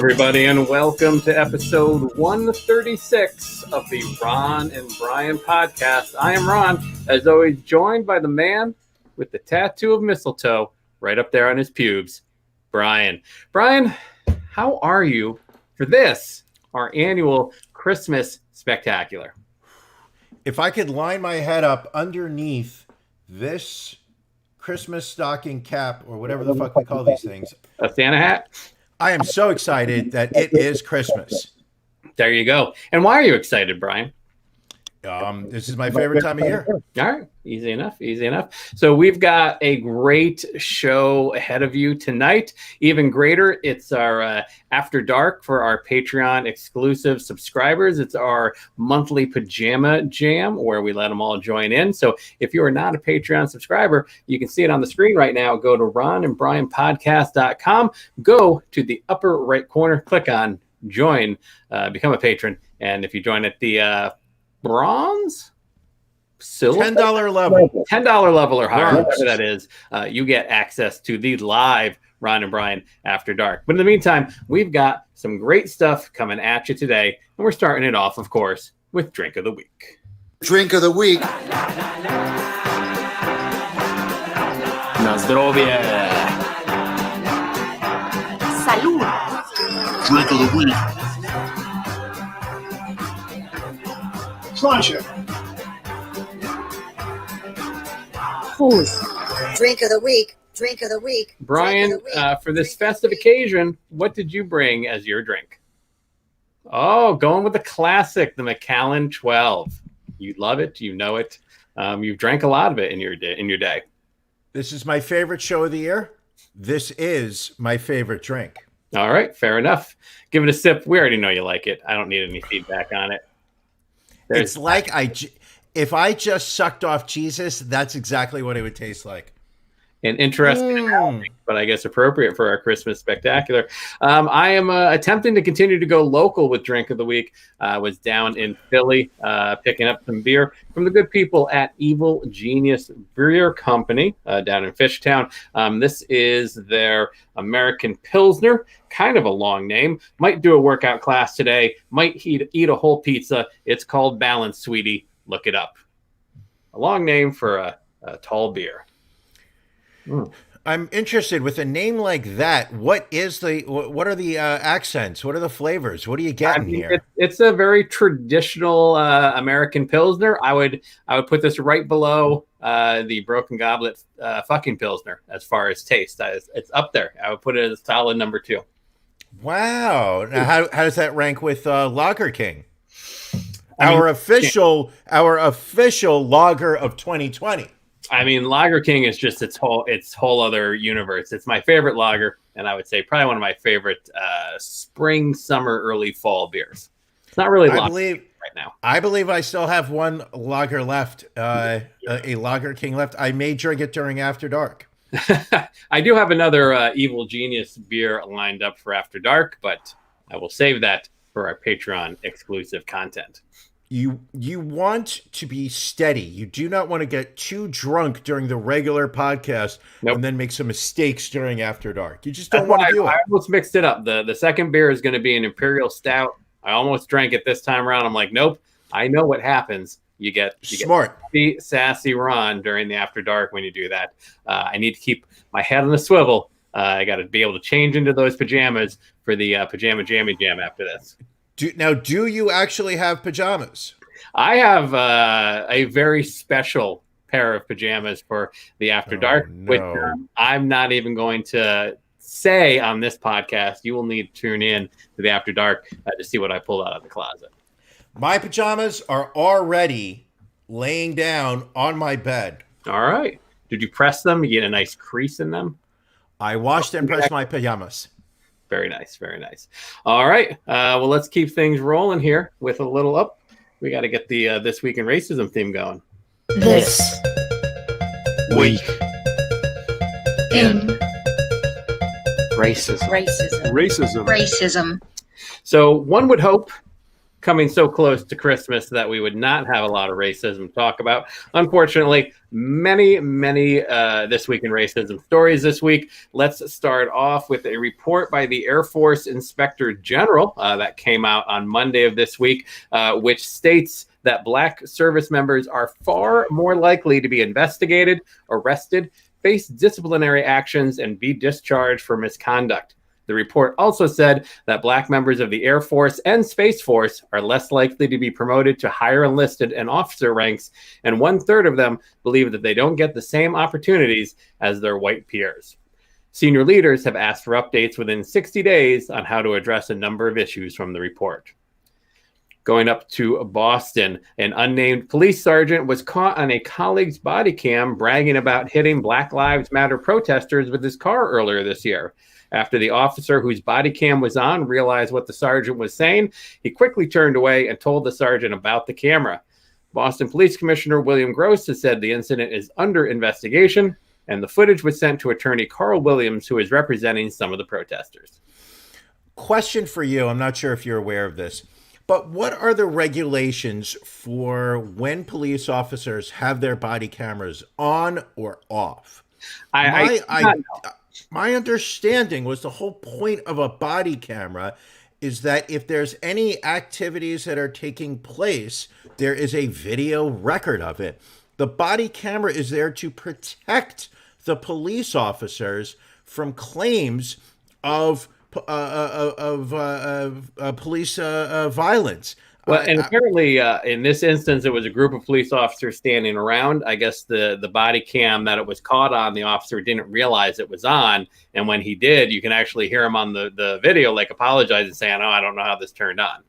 everybody, and welcome to episode 136 of the Ron and Brian podcast. I am Ron, as always, joined by the man with the tattoo of mistletoe right up there on his pubes, Brian. Brian, how are you for this, our annual Christmas spectacular? If I could line my head up underneath this Christmas stocking cap, or whatever the fuck we call these things. A Santa hat? I am so excited that it is Christmas. There you go. And why are you excited, Brian? This is my favorite time of year. All right. Easy enough. So we've got a great show ahead of you tonight. Even greater, it's our After Dark for our Patreon exclusive subscribers. It's our monthly pajama jam where we let them all join in. So if you are not a Patreon subscriber, you can see it on the screen right now. Go to ronandbrianpodcast.com. Go to the upper right corner, click on join, become a patron. And if you join at the bronze, silver, $10 level, $10 level or higher, whatever that is, you get access to the live Ron and Brian After Dark. But in the meantime, we've got some great stuff coming at you today, and we're starting it off, of course, with Drink of the Week. Drink of the Week. Na zdrowie. Salud. Drink of the Week. Pleasure. Drink of the week. Drink of the week. Brian, for this festive occasion, what did you bring as your drink? Oh, going with the classic, the Macallan 12. You love it. You know it. You've drank a lot of it in your day. This is my favorite show of the year. This is my favorite drink. All right, fair enough. Give it a sip. We already know you like it. I don't need any feedback on it. It's like if I just sucked off Jesus, that's exactly what it would taste like. An interesting analogy, but I guess appropriate for our Christmas spectacular. I am attempting to continue to go local with Drink of the Week. I was down in Philly picking up some beer from the good people at Evil Genius Beer Company down in Fishtown. This is their American Pilsner, kind of a long name. Might do a workout class today. Might eat a whole pizza. It's called Balance, sweetie. Look it up. A long name for a tall beer. I'm interested with a name like that. What are the accents? What are the flavors? What are you getting here? It's a very traditional American Pilsner. I would put this right below the Broken Goblet fucking Pilsner as far as taste. It's up there. I would put it as solid number 2. Wow. Now, how does that rank with Lager King? Our official lager of 2020. I mean, Lager King is just its whole other universe. It's my favorite lager, and I would say probably one of my favorite spring, summer, early fall beers. It's not really lager right now. I believe I still have one lager left, a Lager King left. I may drink it during After Dark. I do have another Evil Genius beer lined up for After Dark, but I will save that for our Patreon exclusive content. You want to be steady. You do not want to get too drunk during the regular podcast and then make some mistakes during After Dark. You just don't want to do it. I almost mixed it up. The second beer is going to be an Imperial Stout. I almost drank it this time around. I'm like, nope. I know what happens. You get smart, sassy Ron during the After Dark when you do that. I need to keep my head on the swivel. I got to be able to change into those pajamas for the pajama jammy jam after this. Do you actually have pajamas? I have a very special pair of pajamas for the After Dark, which I'm not even going to say on this podcast. You will need to tune in to the After Dark to see what I pulled out of the closet. My pajamas are already laying down on my bed. All right. Did you press them? You get a nice crease in them? I washed and pressed my pajamas. Very nice. Very nice. All right. Well, let's keep things rolling here with a little up. We got to get the This Week in Racism theme going. This Week in Racism. racism. Racism. Racism. So one would hope coming so close to Christmas that we would not have a lot of racism to talk about. Unfortunately, many This Week in Racism stories this week. Let's start off with a report by the Air Force Inspector General that came out on Monday of this week, which states that Black service members are far more likely to be investigated, arrested, face disciplinary actions, and be discharged for misconduct. The report also said that Black members of the Air Force and Space Force are less likely to be promoted to higher enlisted and officer ranks, and 1/3 of them believe that they don't get the same opportunities as their white peers. Senior leaders have asked for updates within 60 days on how to address a number of issues from the report. Going up to Boston, an unnamed police sergeant was caught on a colleague's body cam bragging about hitting Black Lives Matter protesters with his car earlier this year. After the officer whose body cam was on realized what the sergeant was saying, he quickly turned away and told the sergeant about the camera. Boston Police Commissioner William Gross has said the incident is under investigation, and the footage was sent to attorney Carl Williams, who is representing some of the protesters. Question for you. I'm not sure if you're aware of this, but what are the regulations for when police officers have their body cameras on or off? My understanding was the whole point of a body camera is that if there's any activities that are taking place, there is a video record of it. The body camera is there to protect the police officers from claims of police violence. Well, and apparently in this instance, it was a group of police officers standing around. I guess the body cam that it was caught on, the officer didn't realize it was on. And when he did, you can actually hear him on the video, like apologizing, saying, "Oh, I don't know how this turned on."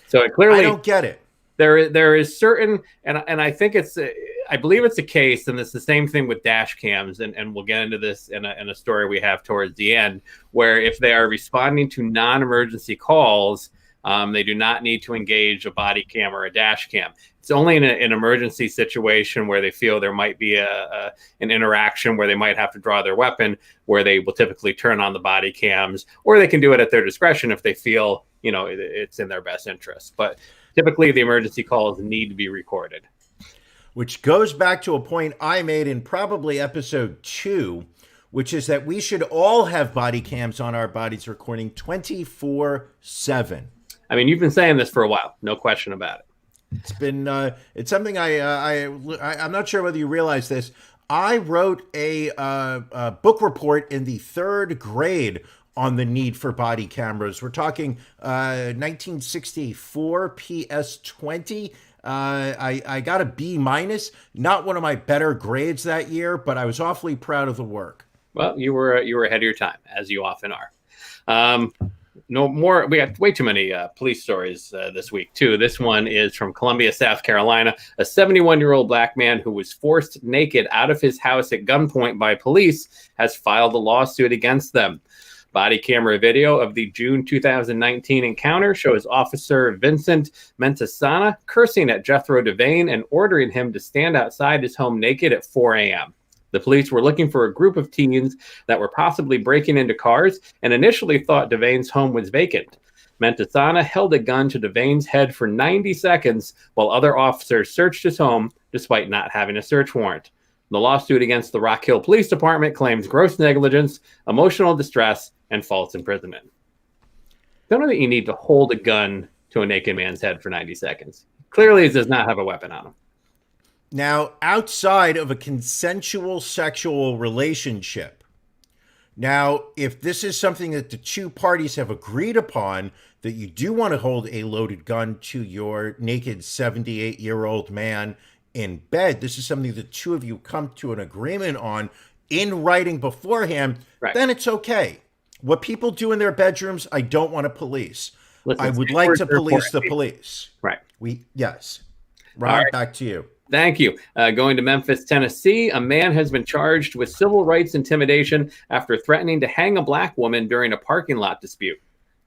So it clearly, I don't get it. There is certain, and I think I believe it's a case, and it's the same thing with dash cams, and we'll get into this in a story we have towards the end, where if they are responding to non-emergency calls, they do not need to engage a body cam or a dash cam. It's only in an emergency situation where they feel there might be an interaction where they might have to draw their weapon, where they will typically turn on the body cams, or they can do it at their discretion if they feel, it's in their best interest. But typically the emergency calls need to be recorded. Which goes back to a point I made in probably episode 2, which is that we should all have body cams on our bodies recording 24/7. I mean, you've been saying this for a while, no question about it. It's been, it's something I'm not sure whether you realize this. I wrote a book report in the 3rd grade on the need for body cameras. We're talking 1964 PS20. I got a B-, not one of my better grades that year, but I was awfully proud of the work. Well, you were ahead of your time, as you often are. No more. We got way too many police stories this week, too. This one is from Columbia, South Carolina. A 71-year-old Black man who was forced naked out of his house at gunpoint by police has filed a lawsuit against them. Body camera video of the June 2019 encounter shows Officer Vincent Mentasana cursing at Jethro Devane and ordering him to stand outside his home naked at 4 a.m. The police were looking for a group of teens that were possibly breaking into cars and initially thought Devane's home was vacant. Mentasana held a gun to Devane's head for 90 seconds while other officers searched his home despite not having a search warrant. The lawsuit against the Rock Hill Police Department claims gross negligence, emotional distress, and false imprisonment. Don't know that you need to hold a gun to a naked man's head for 90 seconds. Clearly, he does not have a weapon on him. Now, outside of a consensual sexual relationship, now, if this is something that the two parties have agreed upon, that you do want to hold a loaded gun to your naked 78-year-old man in bed, this is something the two of you come to an agreement on in writing beforehand, right, then it's okay. What people do in their bedrooms, I don't want to police. Listen, I would like to police the police. Right. Yes. Ron, right, back to you. Thank you. Going to Memphis, Tennessee, a man has been charged with civil rights intimidation after threatening to hang a Black woman during a parking lot dispute.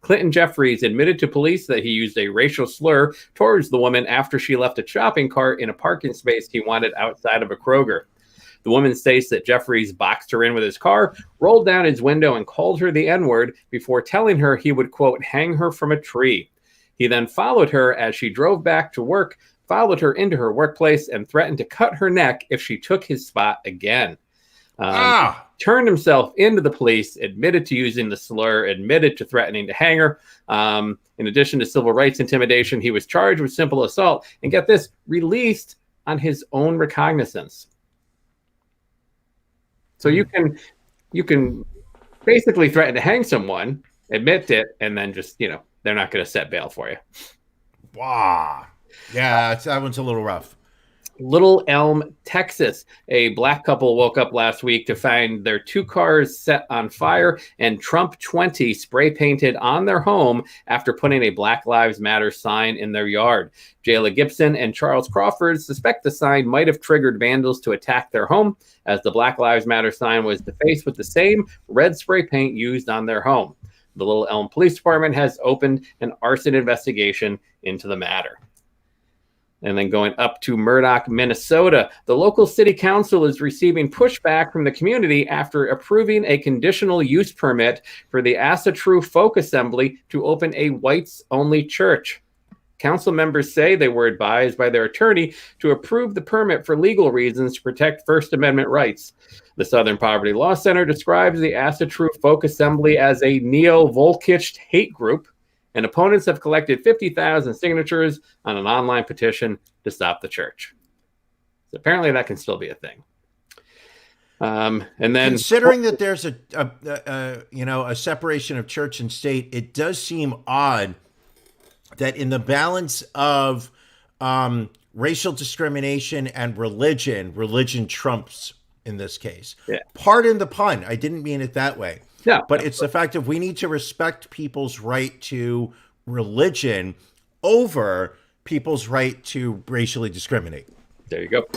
Clinton Jeffries admitted to police that he used a racial slur towards the woman after she left a shopping cart in a parking space he wanted outside of a Kroger. The woman states that Jeffries boxed her in with his car, rolled down his window, and called her the N-word before telling her he would, quote, hang her from a tree. He then followed her as she drove back to work, followed her into her workplace, and threatened to cut her neck if she took his spot again. Turned himself into the police, admitted to using the slur, admitted to threatening to hang her. In addition to civil rights intimidation, he was charged with simple assault and, get this, released on his own recognizance. So you can basically threaten to hang someone, admit it, and then just, they're not going to set bail for you. Wow. Yeah, that one's a little rough. Little Elm, Texas. A black couple woke up last week to find their 2 cars set on fire and Trump 20 spray painted on their home after putting a Black Lives Matter sign in their yard. Jayla Gibson and Charles Crawford suspect the sign might have triggered vandals to attack their home, as the Black Lives Matter sign was defaced with the same red spray paint used on their home. The Little Elm Police Department has opened an arson investigation into the matter. And then going up to Murdoch, Minnesota, the local city council is receiving pushback from the community after approving a conditional use permit for the Asatru Folk Assembly to open a whites-only church. Council members say they were advised by their attorney to approve the permit for legal reasons to protect First Amendment rights. The Southern Poverty Law Center describes the Asatru Folk Assembly as a neo-Volkist hate group, and opponents have collected 50,000 signatures on an online petition to stop the church. So apparently that can still be a thing. And then, considering that there's a separation of church and state, it does seem odd that in the balance of racial discrimination and religion trumps in this case. Yeah. Pardon the pun. I didn't mean it that way. Yeah, but it's the fact that we need to respect people's right to religion over people's right to racially discriminate. There you go.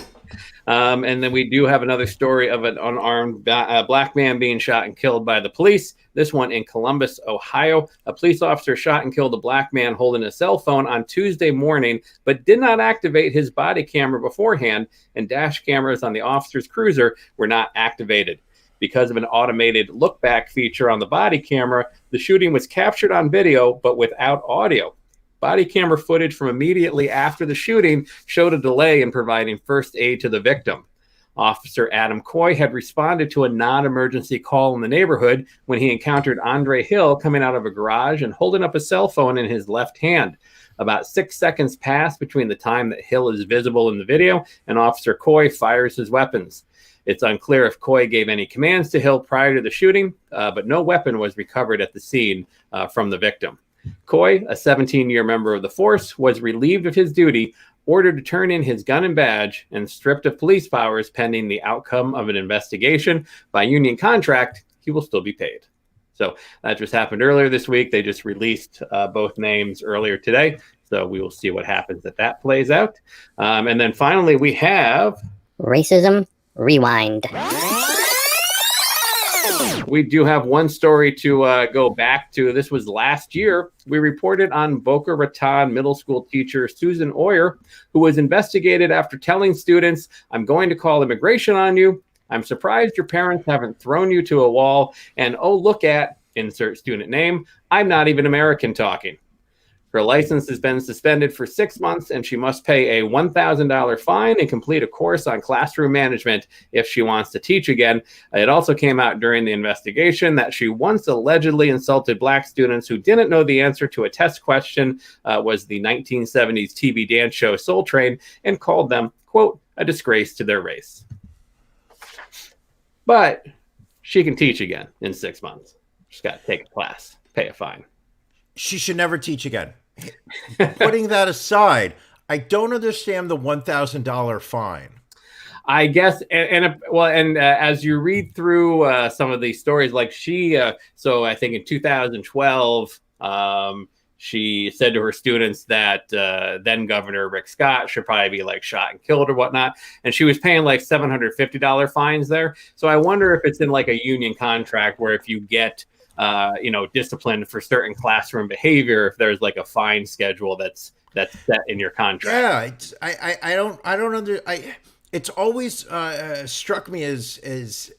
And then we do have another story of an unarmed black man being shot and killed by the police. This one in Columbus, Ohio. A police officer shot and killed a black man holding a cell phone on Tuesday morning, but did not activate his body camera beforehand, and dash cameras on the officer's cruiser were not activated. Because of an automated look-back feature on the body camera, the shooting was captured on video, but without audio. Body camera footage from immediately after the shooting showed a delay in providing first aid to the victim. Officer Adam Coy had responded to a non-emergency call in the neighborhood when he encountered Andre Hill coming out of a garage and holding up a cell phone in his left hand. About 6 seconds pass between the time that Hill is visible in the video and Officer Coy fires his weapons. It's unclear if Coy gave any commands to Hill prior to the shooting, but no weapon was recovered at the scene from the victim. Coy, a 17-year member of the force, was relieved of his duty, ordered to turn in his gun and badge, and stripped of police powers pending the outcome of an investigation. By union contract, he will still be paid. So that just happened earlier this week. They just released both names earlier today. So we will see what happens if that plays out. And then finally, we have... Racism Rewind. We do have one story to go back to. This was last year. We reported on Boca Raton middle school teacher Susan Oyer, who was investigated after telling students, "I'm going to call immigration on you. I'm surprised your parents haven't thrown you to a wall. And oh, look at," insert student name, "I'm not even American talking." Her license has been suspended for 6 months, and she must pay a $1,000 fine and complete a course on classroom management if she wants to teach again. It also came out during the investigation that she once allegedly insulted black students who didn't know the answer to a test question, was the 1970s TV dance show Soul Train, and called them, quote, a disgrace to their race. But she can teach again in 6 months. She's got to take a class, pay a fine. She should never teach again. Putting that aside, I don't understand the $1,000 fine. I guess, as you read through some of these stories, like so I think in 2012, she said to her students that then Governor Rick Scott should probably be like shot and killed or whatnot, and she was paying like $750 fines there. So I wonder if it's in like a union contract where if you get disciplined for certain classroom behavior, if there's like a fine schedule that's set in your contract. Yeah, it's always struck me as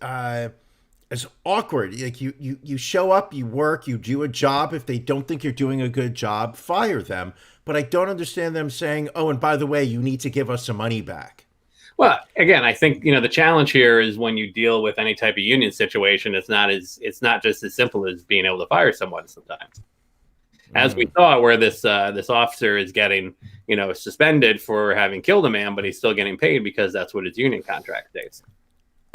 It's awkward. Like you show up, you work, you do a job. If they don't think you're doing a good job, fire them. But I don't understand them saying, "Oh, and by the way, you need to give us some money back." Well, again, I think the challenge here is when you deal with any type of union situation, it's not just as simple as being able to fire someone sometimes. As we saw, where this officer is getting suspended for having killed a man, but he's still getting paid because that's what his union contract states.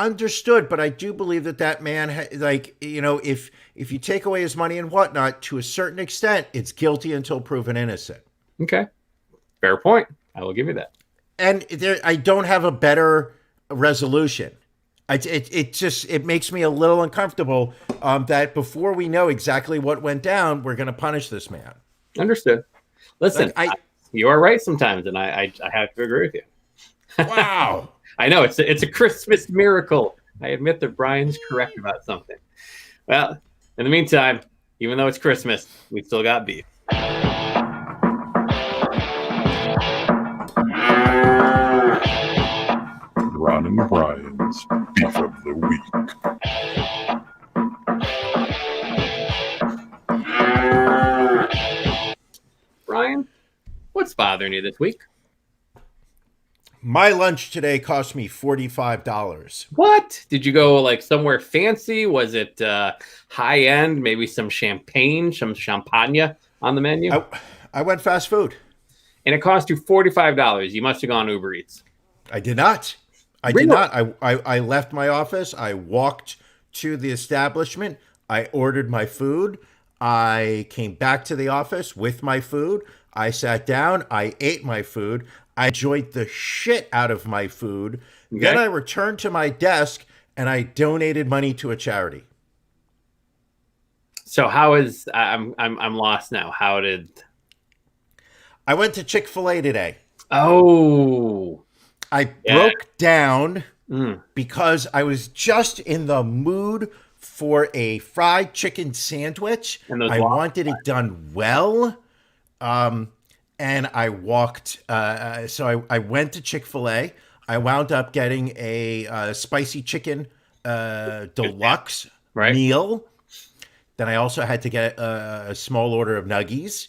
Understood, but I do believe that man, if you take away his money and whatnot, to a certain extent, it's guilty until proven innocent. Okay, fair point. I will give you that. And I don't have a better resolution. It makes me a little uncomfortable that before we know exactly what went down, we're going to punish this man. Understood. Listen, you are right sometimes, and I have to agree with you. Wow. I know it's a Christmas miracle. I admit that Brian's correct about something. Well, in the meantime, even though it's Christmas, we still got beef. Ron and Brian's Beef of the Week. Brian, what's bothering you this week? My lunch today cost me $45. What? Did you go somewhere fancy? Was it high end? Maybe some champagne on the menu? I went fast food. And it cost you $45. You must have gone Uber Eats. I did not. I did not. I left my office. I walked to the establishment. I ordered my food. I came back to the office with my food. I sat down. I ate my food. I enjoyed the shit out of my food. Okay. Then I returned to my desk and I donated money to a charity. So how is I'm lost now. How did I went to Chick-fil-A today? Oh. I broke down because I was just in the mood for a fried chicken sandwich. I wanted it done well. And I walked, so I went to Chick-fil-A. I wound up getting a spicy chicken deluxe meal. Then I also had to get a small order of nuggies.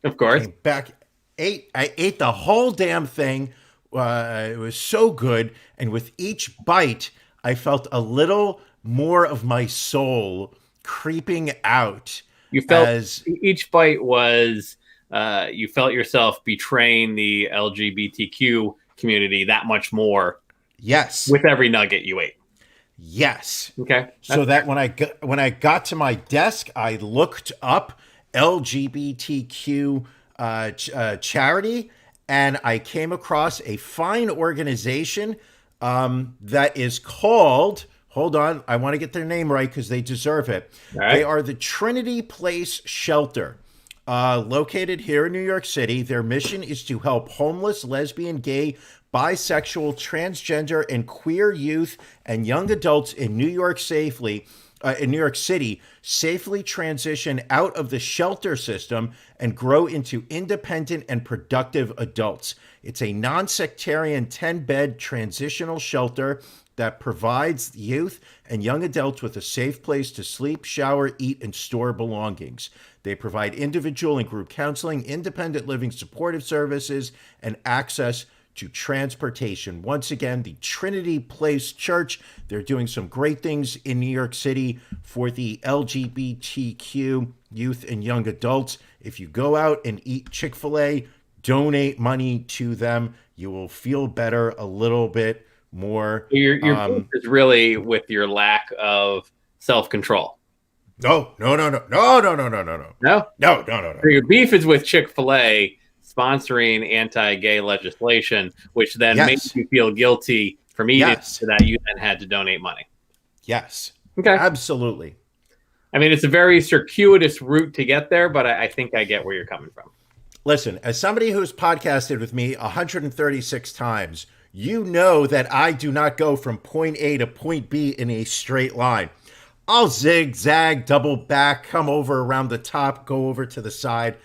Of course. Came back, I ate the whole damn thing. It was so good. And with each bite, I felt a little more of my soul creeping out. You felt each bite was... you felt yourself betraying the LGBTQ community that much more. Yes. With every nugget you ate. Yes. Okay. So that when I got to my desk, I looked up LGBTQ charity, and I came across a fine organization that is called... Hold on. I want to get their name right because they deserve it. Right. They are the Trinity Place Shelter. Located here in New York City. Their mission is to help homeless, lesbian, gay, bisexual, transgender, and queer youth and young adults in New York City safely transition out of the shelter system and grow into independent and productive adults. It's a non-sectarian 10-bed transitional shelter that provides youth and young adults with a safe place to sleep, shower, eat, and store belongings. They provide individual and group counseling, independent living supportive services, and access to transportation. Once again, the Trinity Place Church, they're doing some great things in New York City for the LGBTQ youth and young adults. If you go out and eat Chick-fil-A, donate money to them. You will feel better a little bit more. Your beef is really with your lack of self-control. No. Your beef is with Chick-fil-A sponsoring anti-gay legislation, which then makes you feel guilty from eating, so that you then had to donate money. Yes. Okay. Absolutely. I mean, it's a very circuitous route to get there, but I think I get where you're coming from. Listen, as somebody who's podcasted with me 136 times, you know that I do not go from point A to point B in a straight line. I'll zigzag, double back, come over around the top, go over to the side.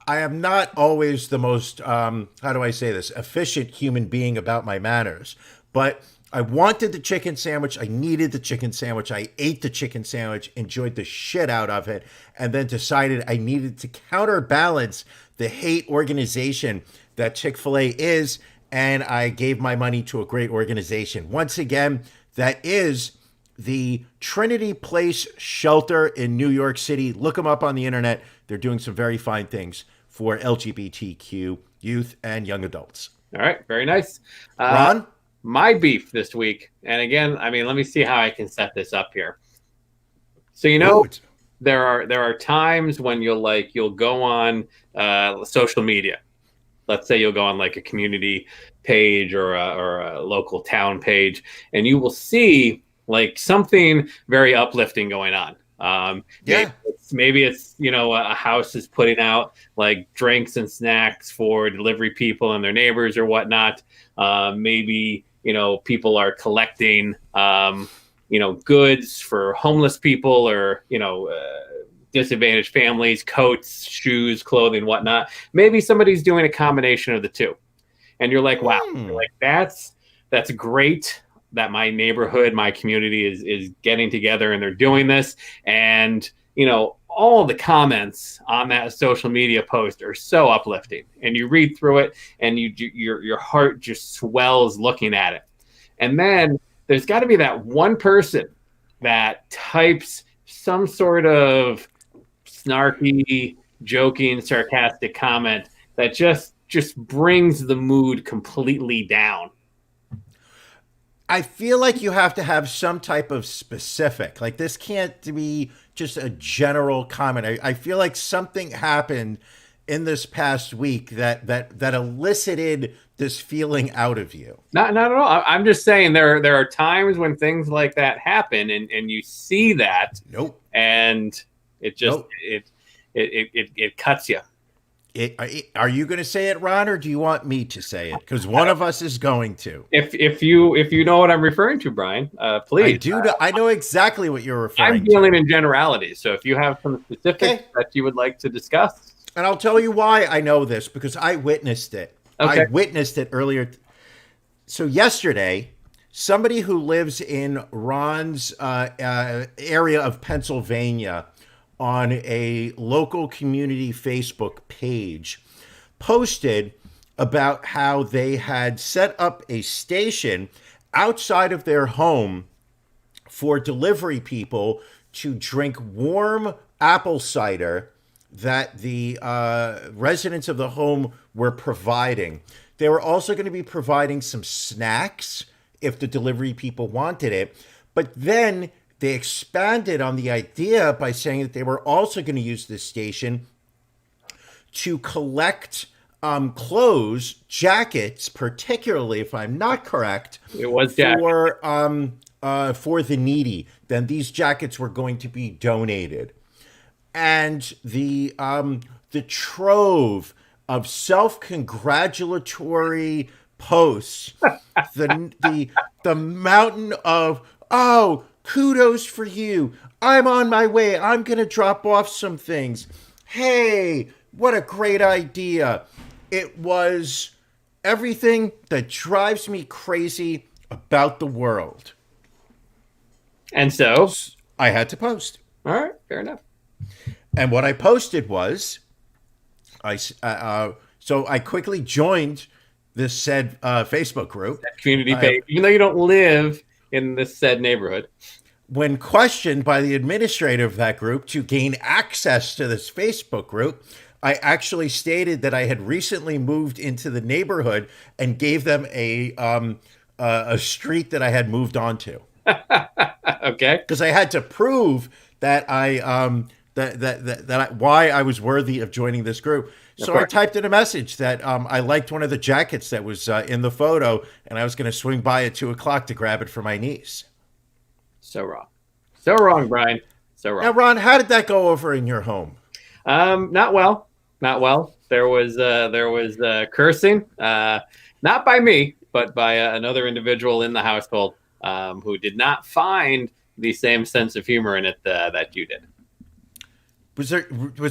I am not always the most, efficient human being about my manners. But I wanted the chicken sandwich. I needed the chicken sandwich. I ate the chicken sandwich, enjoyed the shit out of it, and then decided I needed to counterbalance the hate organization that Chick-fil-A is, and I gave my money to a great organization. Once again, that is the Trinity Place Shelter in New York City. Look them up on the internet. They're doing some very fine things for LGBTQ youth and young adults. All right, very nice. Ron? My beef this week, and again, I mean, let me see how I can set this up here. So there are times when you'll go on social media. Let's say you'll go on like a community page or a local town page, and you will see like something very uplifting going on. Maybe it's a house is putting out like drinks and snacks for delivery people and their neighbors or whatnot. Maybe people are collecting goods for homeless people or disadvantaged families, coats, shoes, clothing, whatnot. Maybe somebody's doing a combination of the two, and you're like, wow, you're like that's great that my neighborhood, my community is getting together and they're doing this. And all the comments on that social media post are so uplifting, and you read through it and your heart just swells looking at it. And then there's got to be that one person that types some sort of snarky, joking, sarcastic comment that just brings the mood completely down. I feel like you have to have some type of specific. Like, this can't be just a general comment. I feel like something happened in this past week that elicited this feeling out of you. Not at all. I'm just saying there are times when things like that happen, and you see that. Nope. And it just it cuts you. Are you going to say it, Ron, or do you want me to say it? Because one of us is going to. If you know what I'm referring to, Brian, please. I do. I know exactly what you're referring to. I'm dealing in generalities, so if you have some specifics that you would like to discuss. And I'll tell you why I know this, because I witnessed it. Okay. I witnessed it earlier. So yesterday, somebody who lives in Ron's area of Pennsylvania on a local community Facebook page posted about how they had set up a station outside of their home for delivery people to drink warm apple cider that the residents of the home were providing. They were also going to be providing some snacks if the delivery people wanted it. But then they expanded on the idea by saying that they were also going to use this station to collect clothes, jackets, particularly, if I'm not correct, it was for the needy. Then these jackets were going to be donated. And the trove of self-congratulatory posts, the mountain of, oh, kudos for you. I'm on my way. I'm going to drop off some things. Hey, what a great idea. It was everything that drives me crazy about the world. And so I had to post. All right, fair enough. And what I posted was, so I quickly joined this said Facebook group. That community page, even though you don't live in this said neighborhood. When questioned by the administrator of that group to gain access to this Facebook group, I actually stated that I had recently moved into the neighborhood and gave them a street that I had moved on to. Okay. Because I had to prove that why I was worthy of joining this group. So I typed in a message that I liked one of the jackets that was in the photo, and I was going to swing by at 2:00 to grab it for my niece. So wrong. So wrong, Brian. So wrong. Now, Ron, how did that go over in your home? Not well. Not well. There was cursing, not by me, but by another individual in the household who did not find the same sense of humor in it that you did. Was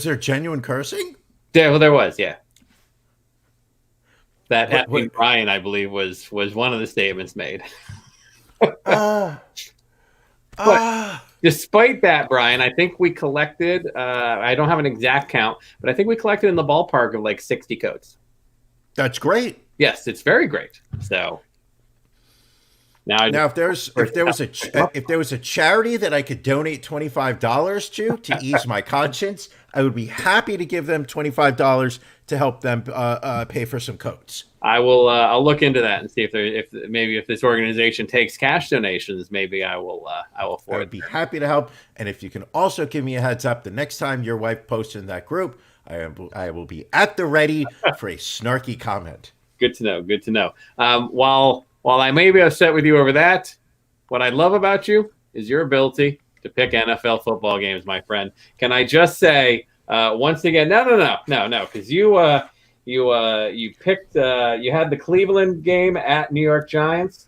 there genuine cursing? Well, there was, yeah. That happening, Brian, I believe, was one of the statements made. Despite that, Brian, I think we collected, I don't have an exact count, but I think we collected in the ballpark of like 60 codes. That's great. Yes, it's very great. So now if there was a charity that I could donate $25 to ease my conscience, I would be happy to give them $25 to help them pay for some coats. I will. I'll look into that and see if this organization takes cash donations. Maybe I will. I would be happy to help. And if you can also give me a heads up the next time your wife posts in that group, I will be at the ready for a snarky comment. Good to know. Good to know. While I may be upset with you over that, what I love about you is your ability to pick NFL football games, my friend. Can I just say once again? No, because you picked you had the Cleveland game at New York Giants.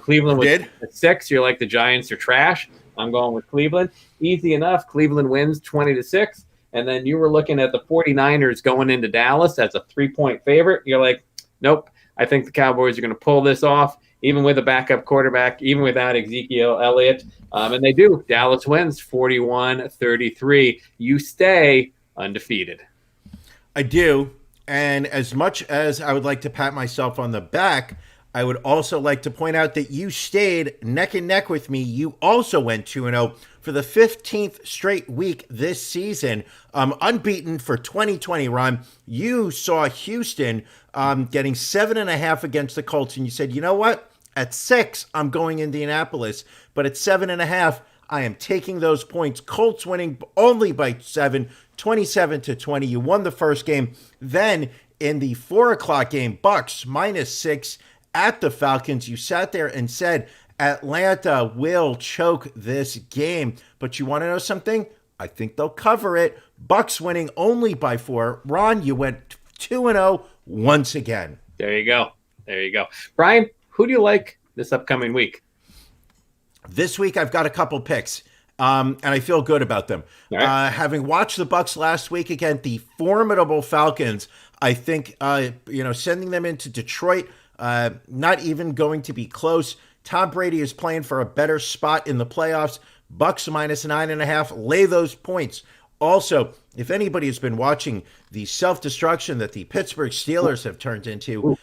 Cleveland was at 6. You're like the Giants are trash. I'm going with Cleveland. Easy enough. Cleveland wins 20-6. And then you were looking at the 49ers going into Dallas as a 3-point favorite. You're like, nope. I think the Cowboys are going to pull this off, even with a backup quarterback, even without Ezekiel Elliott. And they do. Dallas wins 41-33. You stay undefeated. I do. And as much as I would like to pat myself on the back, I would also like to point out that you stayed neck and neck with me. You also went 2-0 for the 15th straight week this season, unbeaten for 2020, Ron. You saw Houston getting 7.5 against the Colts, and you said, you know what? At 6, I'm going Indianapolis, but at 7.5, I am taking those points. Colts winning only by 7, 27-20. You won the first game. Then in the 4:00 game, Bucks -6 at the Falcons. You sat there and said, Atlanta will choke this game. But you want to know something? I think they'll cover it. Bucks winning only by 4. Ron, you went 2-0 once again. There you go. There you go. Brian, who do you like this upcoming week? This week, I've got a couple picks, and I feel good about them. Right. Having watched the Bucks last week again, the formidable Falcons, I think, sending them into Detroit, not even going to be close. Tom Brady is playing for a better spot in the playoffs. Bucks -9.5. Lay those points. Also, if anybody has been watching the self-destruction that the Pittsburgh Steelers have turned into,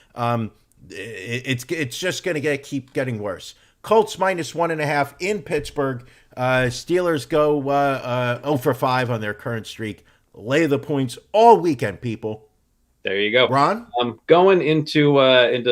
it's just going to keep getting worse. Colts -1.5 in Pittsburgh. Steelers go 0 for 5 on their current streak. Lay the points all weekend, people. There you go. Ron? Going into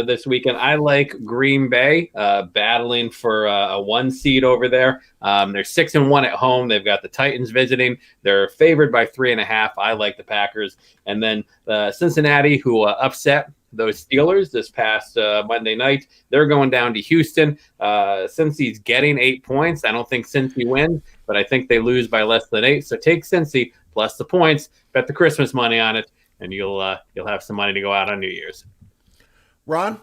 this weekend, I like Green Bay battling for a 1 seed over there. They're 6-1 at home. They've got the Titans visiting. They're favored by 3.5. I like the Packers. And then Cincinnati, who upset those Steelers this past Monday night, they're going down to Houston. Cincy's getting 8 points. I don't think Cincy wins, but I think they lose by less than 8. So take Cincy plus the points, bet the Christmas money on it, and you'll have some money to go out on New Year's. Ron?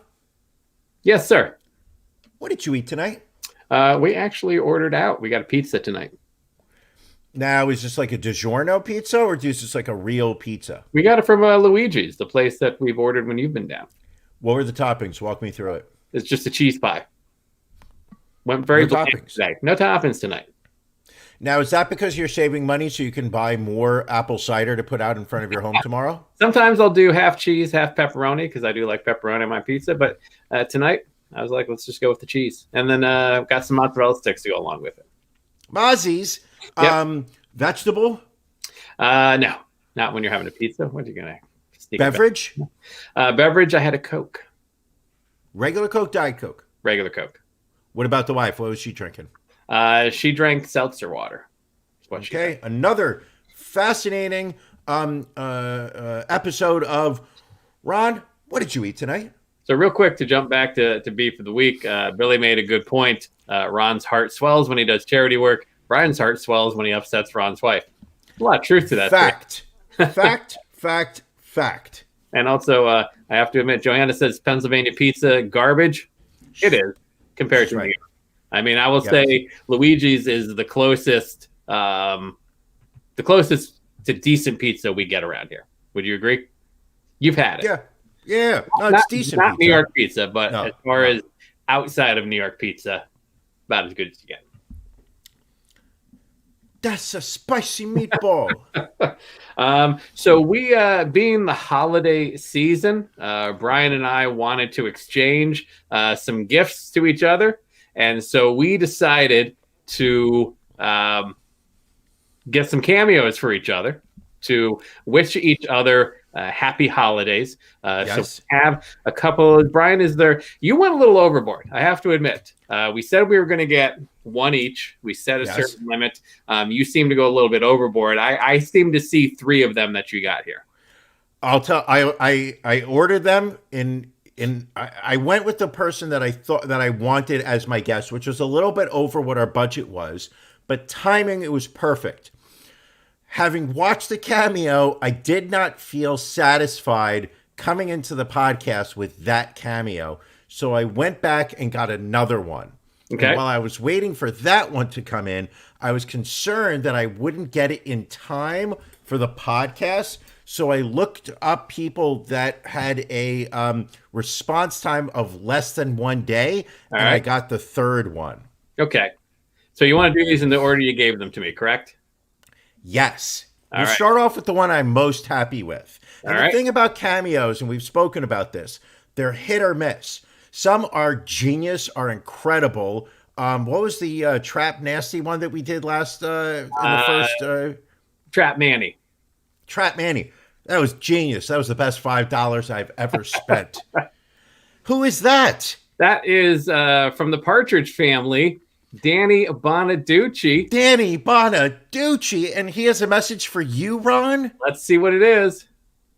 Yes, sir. What did you eat tonight? We actually ordered out. We got a pizza tonight. Now, is this like a DiGiorno pizza, or is this like a real pizza? We got it from Luigi's, the place that we've ordered when you've been down. What were the toppings? Walk me through it. It's just a cheese pie. Went very toppings today. No toppings tonight. Now, is that because you're saving money so you can buy more apple cider to put out in front of your home tomorrow? Sometimes I'll do half cheese, half pepperoni, because I do like pepperoni on my pizza. But tonight, I was like, let's just go with the cheese. And then got some mozzarella sticks to go along with it. Mozzies. Yep. Vegetable? No, not when you're having a pizza. What are you going to beverage? Beverage, I had a Coke. Regular Coke, Diet Coke? Regular Coke. What about the wife? What was she drinking? She drank seltzer water. Okay, another fascinating episode of Ron. What did you eat tonight? So real quick, to jump back to beef of the week, Billy made a good point. Ron's heart swells when he does charity work. Brian's heart swells when he upsets Ron's wife. A lot of truth to that. Fact. And also, I have to admit, Joanna says Pennsylvania pizza garbage. It is compared to New York. I mean, I will say Luigi's is the closest to decent pizza we get around here. Would you agree? You've had it. Yeah. No, it's decent. Not pizza. New York pizza, but as far as outside of New York pizza, about as good as you get. That's a spicy meatball. So we, being the holiday season, Brian and I wanted to exchange some gifts to each other. And so we decided to get some cameos for each other to wish each other happy holidays. Yes. So we have a couple. Brian, is there? You went a little overboard, I have to admit. We said we were going to get one each. We set a certain limit. You seem to go a little bit overboard. I seem to see 3 of them that you got here. I'll tell. I ordered them I went with the person that I thought that I wanted as my guest, which was a little bit over what our budget was, but timing, it was perfect. Having watched the Cameo, I did not feel satisfied coming into the podcast with that cameo. So I went back and got another one. Okay. And while I was waiting for that one to come in, I was concerned that I wouldn't get it in time for the podcast. So I looked up people that had a response time of less than 1 day, and I got the third one. Okay. So you want to do these in the order you gave them to me, correct? Yes. We'll start off with the one I'm most happy with. And the thing about cameos, and we've spoken about this, they're hit or miss. Some are genius, are incredible. What was the Trap Nasty one that we did last in the first? Trap Manny. Trap Manny. That was genius. That was the best $5 I've ever spent. Who is that? That is from the Partridge Family, Danny Bonaduce. Danny Bonaduce, and he has a message for you, Ron. Let's see what it is.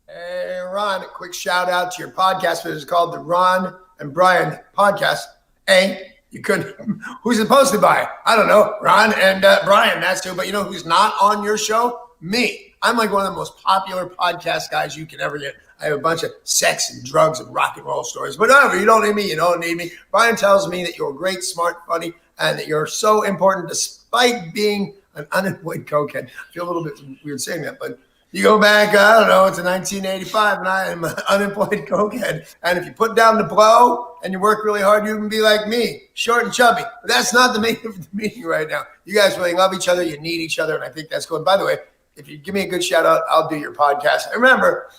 Hey, Ron, a quick shout out to your podcast, which is called the Ron and Brian Podcast. Hey, you couldn't. Who's supposed to buy it? I don't know. Ron and Brian, that's who. But you know who's not on your show? Me. I'm like one of the most popular podcast guys you can ever get. I have a bunch of sex and drugs and rock and roll stories. But whatever, you don't need me. You don't need me. Brian tells me that you're great, smart, funny, and that you're so important despite being an unemployed cokehead. I feel a little bit weird saying that, but you go back, I don't know, to 1985, and I am an unemployed cokehead. And if you put down the blow and you work really hard, you can be like me, short and chubby. But that's not the main of the meeting right now. You guys really love each other. You need each other, and I think that's cool. And by the way, if you give me a good shout out, I'll do your podcast. And remember,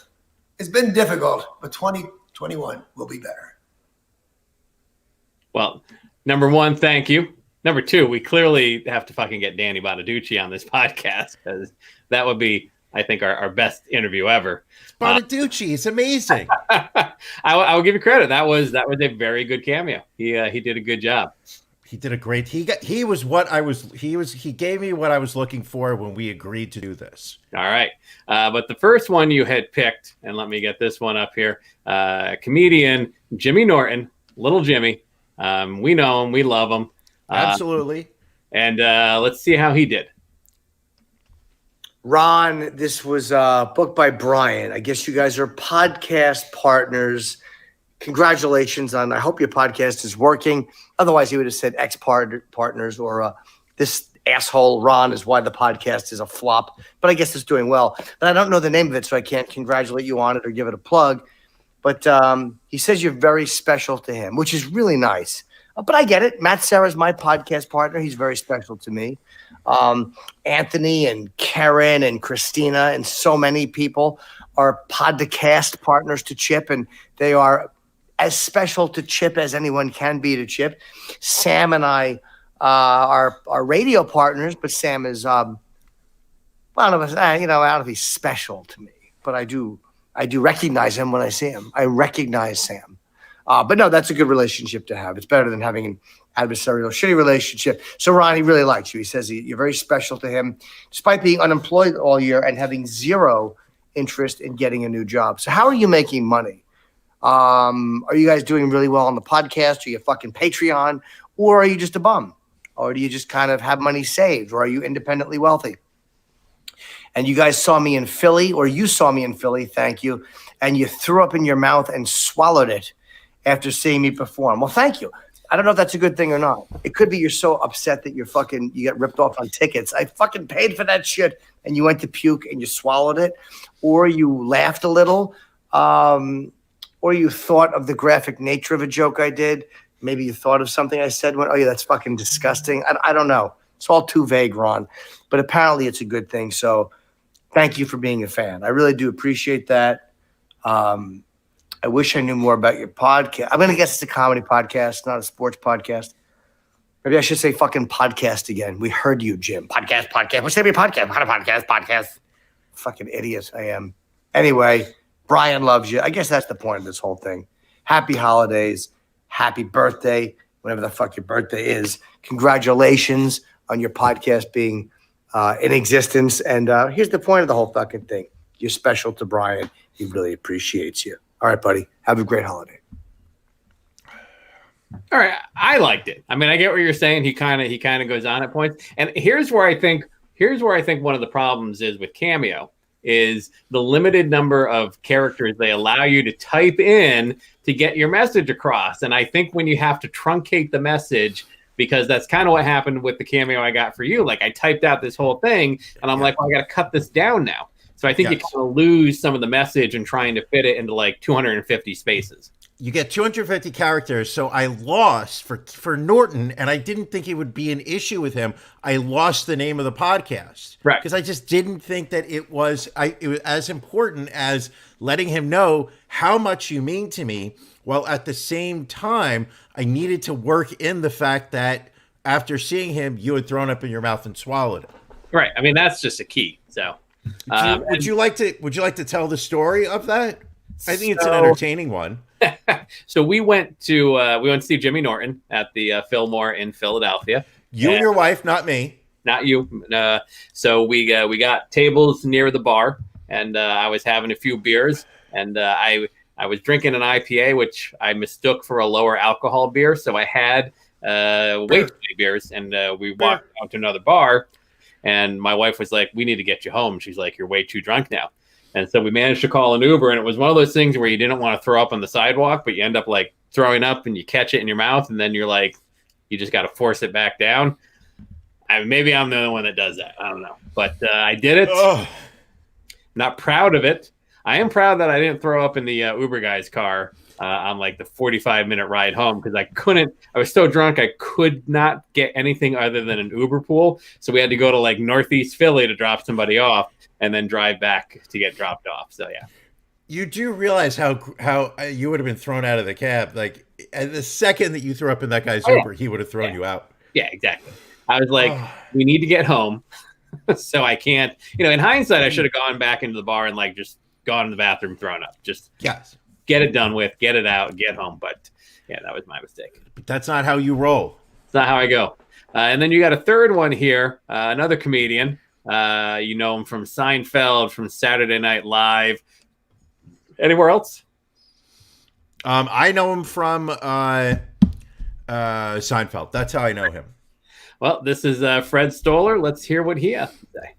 it's been difficult, but 2021 will be better. Well, number one, thank you. Number two, we clearly have to fucking get Danny Bonaduce on this podcast, because that would be, I think, our best interview ever. Bonaduce, it's amazing. I will give you credit. That was a very good cameo. He did a good job. He did a great. He gave me what I was looking for when we agreed to do this. All right, but the first one you had picked, and let me get this one up here. Comedian Jimmy Norton, Little Jimmy. We know him. We love him. Absolutely. And let's see how he did. Ron, this was booked by Brian. I guess you guys are podcast partners. Congratulations on, I hope your podcast is working. Otherwise, he would have said ex-partners or this asshole Ron is why the podcast is a flop. But I guess it's doing well. But I don't know the name of it, so I can't congratulate you on it or give it a plug. But he says you're very special to him, which is really nice. But I get it. Matt Serra's my podcast partner. He's very special to me. Anthony and Karen and Christina and so many people are podcast partners to Chip, and they are as special to Chip as anyone can be to Chip. Sam and I are radio partners, but Sam is one of us. I don't know if he's special to me, but I do recognize him when I see him. I recognize Sam. But no, that's a good relationship to have. It's better than having an adversarial, shitty relationship. So Ron, he really likes you. He says you're very special to him, despite being unemployed all year and having zero interest in getting a new job. So how are you making money? Are you guys doing really well on the podcast? Are you fucking Patreon? Or are you just a bum? Or do you just kind of have money saved? Or are you independently wealthy? And you guys saw me in Philly, or you saw me in Philly, thank you, and you threw up in your mouth and swallowed it after seeing me perform. Well, thank you. I don't know if that's a good thing or not. It could be you're so upset that you get ripped off on tickets. I fucking paid for that shit, and you went to puke and you swallowed it, or you laughed a little, or you thought of the graphic nature of a joke I did maybe you thought of something I said. Oh, yeah, that's fucking disgusting. I don't know. It's all too vague, Ron. But apparently it's a good thing. So thank you for being a fan. I really do appreciate that. I wish I knew more about your podcast. I'm going to guess it's a comedy podcast, not a sports podcast. Maybe I should say fucking podcast again. We heard you, Jim. Podcast. What's going to be a podcast? Podcast. Fucking idiot I am. Anyway, Brian loves you. I guess that's the point of this whole thing. Happy holidays. Happy birthday, whatever the fuck your birthday is. Congratulations on your podcast being in existence. And here's the point of the whole fucking thing. You're special to Brian. He really appreciates you. All right, buddy. Have a great holiday. All right, I liked it. I mean, I get what you're saying. He kind of goes on at points. And here's where I think one of the problems is with Cameo is the limited number of characters they allow you to type in to get your message across. And I think when you have to truncate the message, because that's kind of what happened with the Cameo I got for you. Like I typed out this whole thing and I'm like, well, I got to cut this down now. So I think you kind of lose some of the message and trying to fit it into like 250 spaces. You get 250 characters. So I lost for Norton, and I didn't think it would be an issue with him. I lost the name of the podcast. Right. Because I just didn't think that it was as important as letting him know how much you mean to me. While at the same time, I needed to work in the fact that after seeing him, you had thrown up in your mouth and swallowed it. Right. I mean, that's just a key. So would you like to tell the story of that? I think it's an entertaining one. So we went to see Jimmy Norton at the Fillmore in Philadelphia. You and your wife, not me. Not you. So we got tables near the bar, and I was having a few beers, and I was drinking an IPA, which I mistook for a lower alcohol beer. So I had way too many beers, and we walked out to another bar, and my wife was like, "We need to get you home." She's like, "You're way too drunk now." And so we managed to call an Uber, and it was one of those things where you didn't want to throw up on the sidewalk, but you end up like throwing up and you catch it in your mouth, and then you're like, you just got to force it back down. Maybe I'm the only one that does that. I don't know. But I did it. Ugh. Not proud of it. I am proud that I didn't throw up in the Uber guy's car on like the 45-minute ride home because I was so drunk I could not get anything other than an Uber pool. So we had to go to like Northeast Philly to drop somebody off and then drive back to get dropped off. So, yeah. You do realize how you would have been thrown out of the cab. Like, the second that you threw up in that guy's Uber, he would have thrown you out. Yeah, exactly. I was like, we need to get home. So I can't, in hindsight, I should have gone back into the bar and like just gone in the bathroom, thrown up. Just get it done with, get it out, get home. But yeah, that was my mistake. But that's not how you roll. It's not how I go. And then you got a third one here, another comedian. You know him from Seinfeld, from Saturday Night Live. Anywhere else? I know him from Seinfeld. That's how I know him. Well, this is Fred Stoller. Let's hear what he has to say.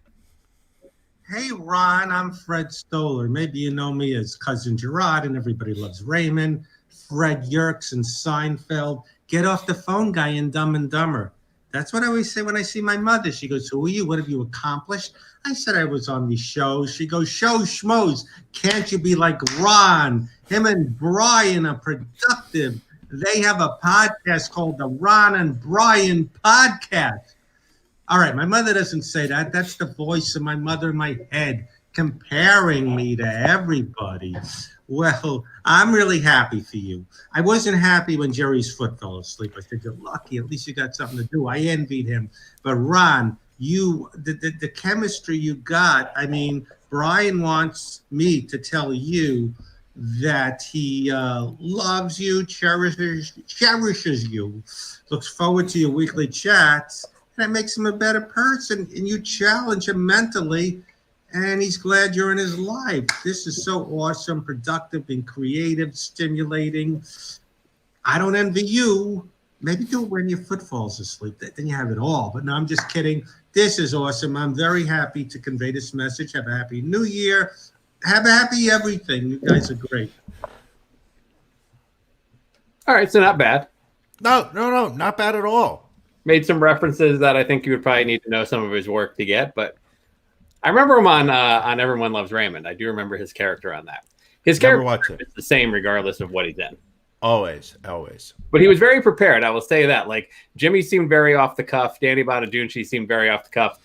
Hey, Ron, I'm Fred Stoller. Maybe you know me as Cousin Gerard and Everybody Loves Raymond, Fred Yerkes and Seinfeld. Get off the phone guy in Dumb and Dumber. That's what I always say when I see my mother. She goes, who are you? What have you accomplished? I said I was on these shows. She goes, show schmoes. Can't you be like Ron? Him and Brian are productive. They have a podcast called the Ron and Brian Podcast. All right, my mother doesn't say that. That's the voice of my mother in my head comparing me to everybody. Well, I'm really happy for you. I wasn't happy when Jerry's foot fell asleep. I said, you're lucky. At least you got something to do. I envied him. But Ron, the chemistry you got, I mean, Brian wants me to tell you that he loves you, cherishes you, looks forward to your weekly chats, and it makes him a better person. And you challenge him mentally, and he's glad you're in his life. This is so awesome, productive, and creative, stimulating. I don't envy you. Maybe do it when your foot falls asleep. Then you have it all. But no, I'm just kidding. This is awesome. I'm very happy to convey this message. Have a happy New Year. Have a happy everything. You guys are great. All right, so not bad. No, not bad at all. Made some references that I think you would probably need to know some of his work to get, but I remember him on Everyone Loves Raymond. I do remember his character on that. His character is the same regardless of what he's in. Always. But he was very prepared. I will say that. Like Jimmy seemed very off the cuff. Danny Bonaduce seemed very off the cuff.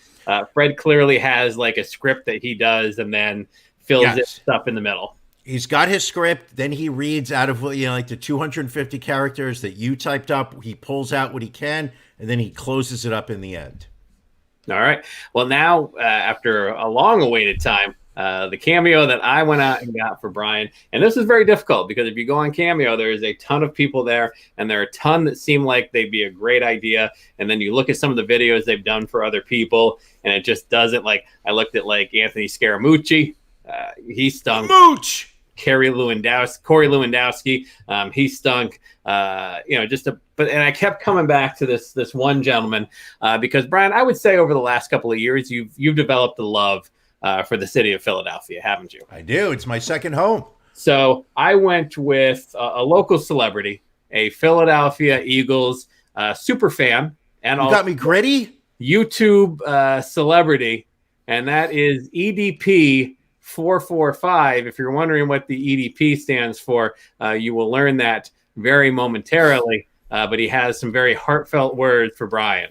Fred clearly has like a script that he does and then fills it stuff in the middle. He's got his script. Then he reads out of like the 250 characters that you typed up. He pulls out what he can, and then he closes it up in the end. All right. Well, now after a long-awaited time, the Cameo that I went out and got for Brian, and this is very difficult because if you go on Cameo, there is a ton of people there, and there are a ton that seem like they'd be a great idea. And then you look at some of the videos they've done for other people, and it just doesn't. Like I looked at like Anthony Scaramucci, he stunk. Mooch. Corey Lewandowski, he stunk. But I kept coming back to this one gentleman because Brian, I would say over the last couple of years, you've developed a love for the city of Philadelphia, haven't you? I do. It's my second home. So I went with a local celebrity, a Philadelphia Eagles super fan, and you got me gritty YouTube celebrity, and that is EDP 445. If you're wondering what the EDP stands for, you will learn that very momentarily. But he has some very heartfelt words for Brian.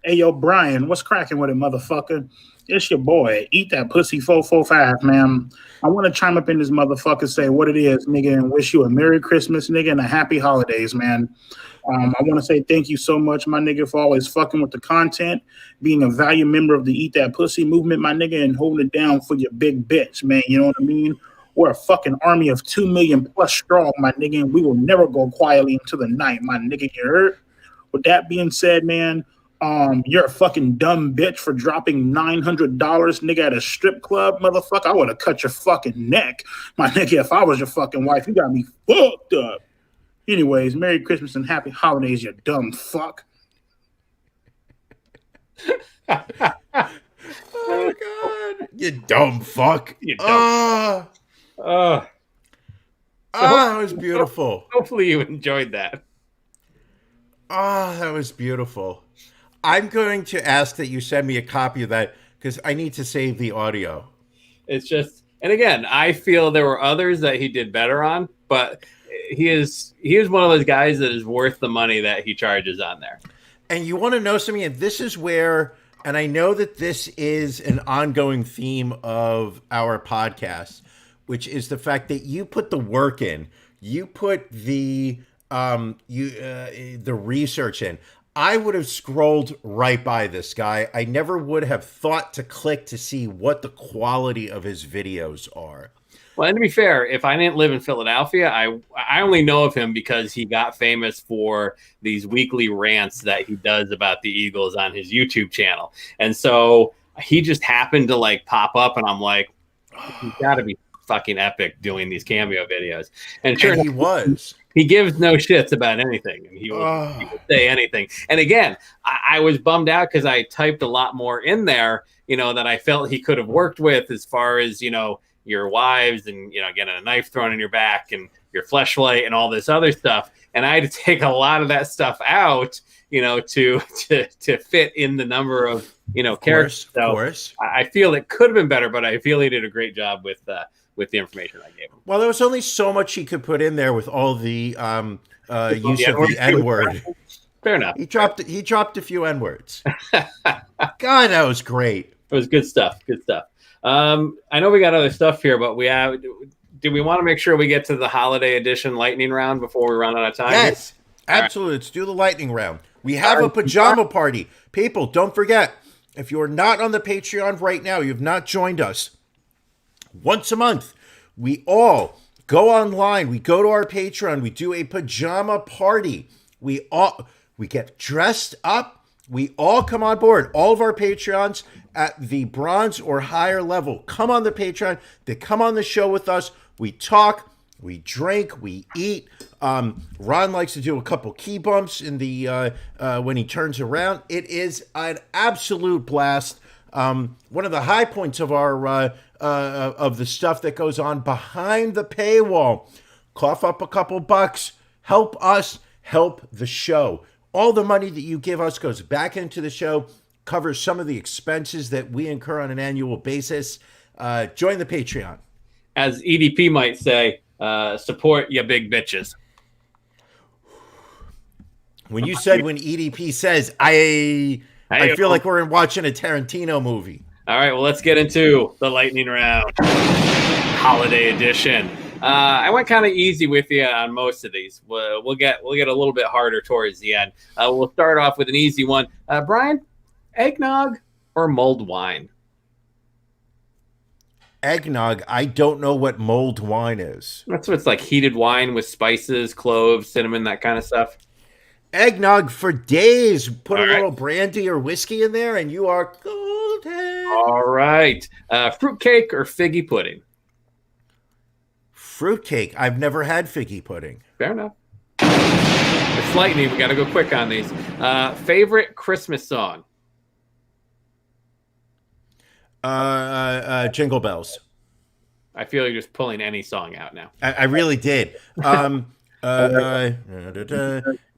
Hey, yo, Brian, what's cracking with it, motherfucker? It's your boy. Eat that pussy 445, man. I want to chime up in this motherfucker, say what it is, nigga, and wish you a Merry Christmas, nigga, and a Happy Holidays, man. I want to say thank you so much, my nigga, for always fucking with the content, being a valued member of the Eat That Pussy movement, my nigga, and holding it down for your big bitch, man. You know what I mean? We're a fucking army of 2 million plus strong, my nigga, and we will never go quietly into the night, my nigga. You heard? With that being said, man, you're a fucking dumb bitch for dropping $900, nigga, at a strip club, motherfucker. I would have cut your fucking neck, my nigga, if I was your fucking wife. You got me fucked up. Anyways, Merry Christmas and Happy Holidays, you dumb fuck. Oh, God. You dumb fuck. You dumb that was beautiful. Hopefully you enjoyed that. That was beautiful. I'm going to ask that you send me a copy of that because I need to save the audio. It's just, and again, I feel there were others that he did better on, but he is one of those guys that is worth the money that he charges on there. And you want to know something? And this is where, and I know that this is an ongoing theme of our podcast, which is the fact that you put the work in, you put the research in. I would have scrolled right by this guy. I never would have thought to click to see what the quality of his videos are. Well, and to be fair, if I didn't live in Philadelphia, I only know of him because he got famous for these weekly rants that he does about the Eagles on his YouTube channel. And so he just happened to like pop up, and I'm like, he's got to be fucking epic doing these Cameo videos. And sure, he was. He gives no shits about anything, and he will say anything. And again, I was bummed out because I typed a lot more in there, that I felt he could have worked with as far as, your wives and, getting a knife thrown in your back and your fleshlight and all this other stuff. And I had to take a lot of that stuff out, to fit in the number of, characters. Of course. I feel it could have been better, but I feel he did a great job with the information I gave him. Well, there was only so much he could put in there with all the use of the N-word. Fair enough. He dropped a few N-words. God, that was great. It was good stuff. Good stuff. I know we got other stuff here, but do we want to make sure we get to the holiday edition lightning round before we run out of time? Yes, absolutely. Let's do the lightning round. We have a pajama party. People, don't forget, if you're not on the Patreon right now, you've not joined us, once a month, we all go online. We go to our Patreon. We do a pajama party. We get dressed up. We all come on board. All of our Patreons at the bronze or higher level come on the Patreon. They come on the show with us. We talk. We drink. We eat. Ron likes to do a couple key bumps in the when he turns around. It is an absolute blast. One of the high points of our of the stuff that goes on behind the paywall. Cough up a couple bucks. Help us help the show. All the money that you give us goes back into the show, covers some of the expenses that we incur on an annual basis. Join the Patreon. As EDP might say, support you big bitches. When you said when EDP says, I feel like we're watching a Tarantino movie. All right, well, let's get into the lightning round, holiday edition. I went kind of easy with you on most of these. We'll get a little bit harder towards the end. We'll start off with an easy one. Brian, eggnog or mulled wine? Eggnog. I don't know what mulled wine is. That's what it's like, heated wine with spices, cloves, cinnamon, that kind of stuff. Eggnog for days. Put a little brandy or whiskey in there, and you are golden. All right. Fruitcake or figgy pudding? Fruitcake. I've never had figgy pudding. Fair enough. It's lightning. We got to go quick on these. Favorite Christmas song? Jingle Bells. I feel you're just pulling any song out now. I really did.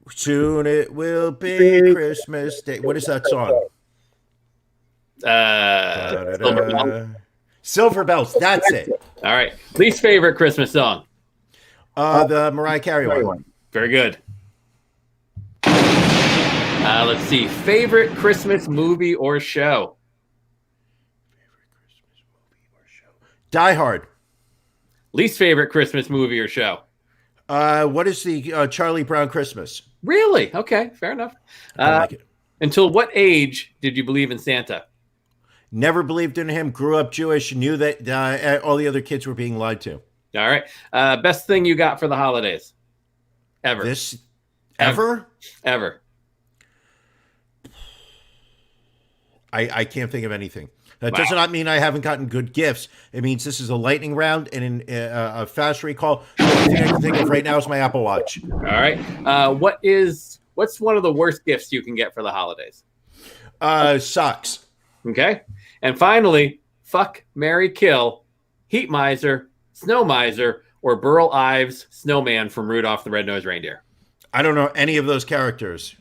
Soon it will be Christmas Day. What is that song? Silver Bells. Silver Bells. That's it. All right. Least favorite Christmas song? The Mariah Carey one. Very good. Let's see. Favorite Christmas movie or show? Die Hard. Least favorite Christmas movie or show? What is the Charlie Brown Christmas? Really? Okay, fair enough. I like it. Until what age did you believe in Santa? Never believed in him. Grew up Jewish. Knew that all the other kids were being lied to. All right. Best thing you got for the holidays? Ever. Ever? Ever. I can't think of anything. That does not mean I haven't gotten good gifts. It means this is a lightning round and a fast recall. The only thing I can think of right now is my Apple Watch. All right. What's one of the worst gifts you can get for the holidays? Socks. Okay. And finally, fuck, marry, kill, heat miser, snow miser, or Burl Ives, snowman from Rudolph the Red-Nosed Reindeer. I don't know any of those characters.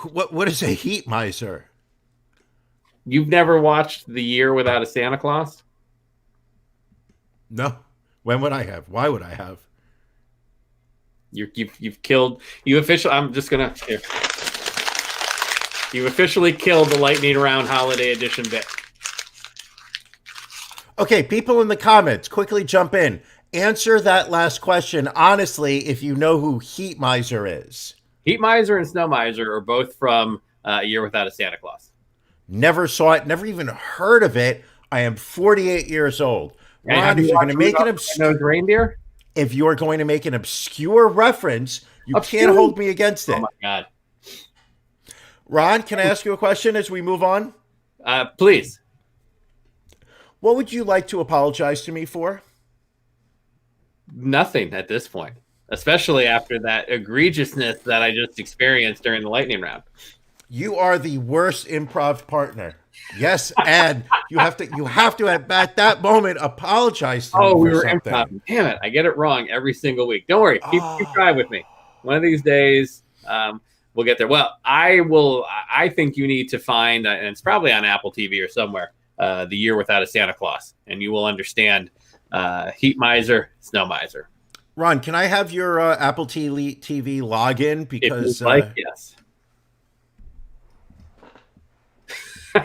What is a heat miser? You've never watched The Year Without a Santa Claus? No. When would I have? Why would I have? You've killed. You officially. I'm just gonna. Here. You officially killed the lightning round holiday edition bit. Okay, people in the comments, quickly jump in. Answer that last question honestly if you know who Heat Miser is. Heat Miser and Snow Miser are both from A Year Without a Santa Claus. Never saw it, never even heard of it. I am 48 years old. Ron, if you're going to make an reindeer, if you're going to make an obscure reference, you can't hold me against it. Oh my God. Ron, can I ask you a question as we move on? Please. What would you like to apologize to me for? Nothing at this point, especially after that egregiousness that I just experienced during the lightning round. You are the worst improv partner. Yes, and you have to at that moment apologize to me we for were something. improv. Damn it, I get it wrong every single week. Don't worry, keep trying with me. One of these days, we'll get there. Well, I think you need to find, and it's probably on Apple TV or somewhere, The Year Without a Santa Claus, and you will understand Heat Miser, Snow Miser. Ron, can I have your Apple TV login? Because if you'd like, yes. All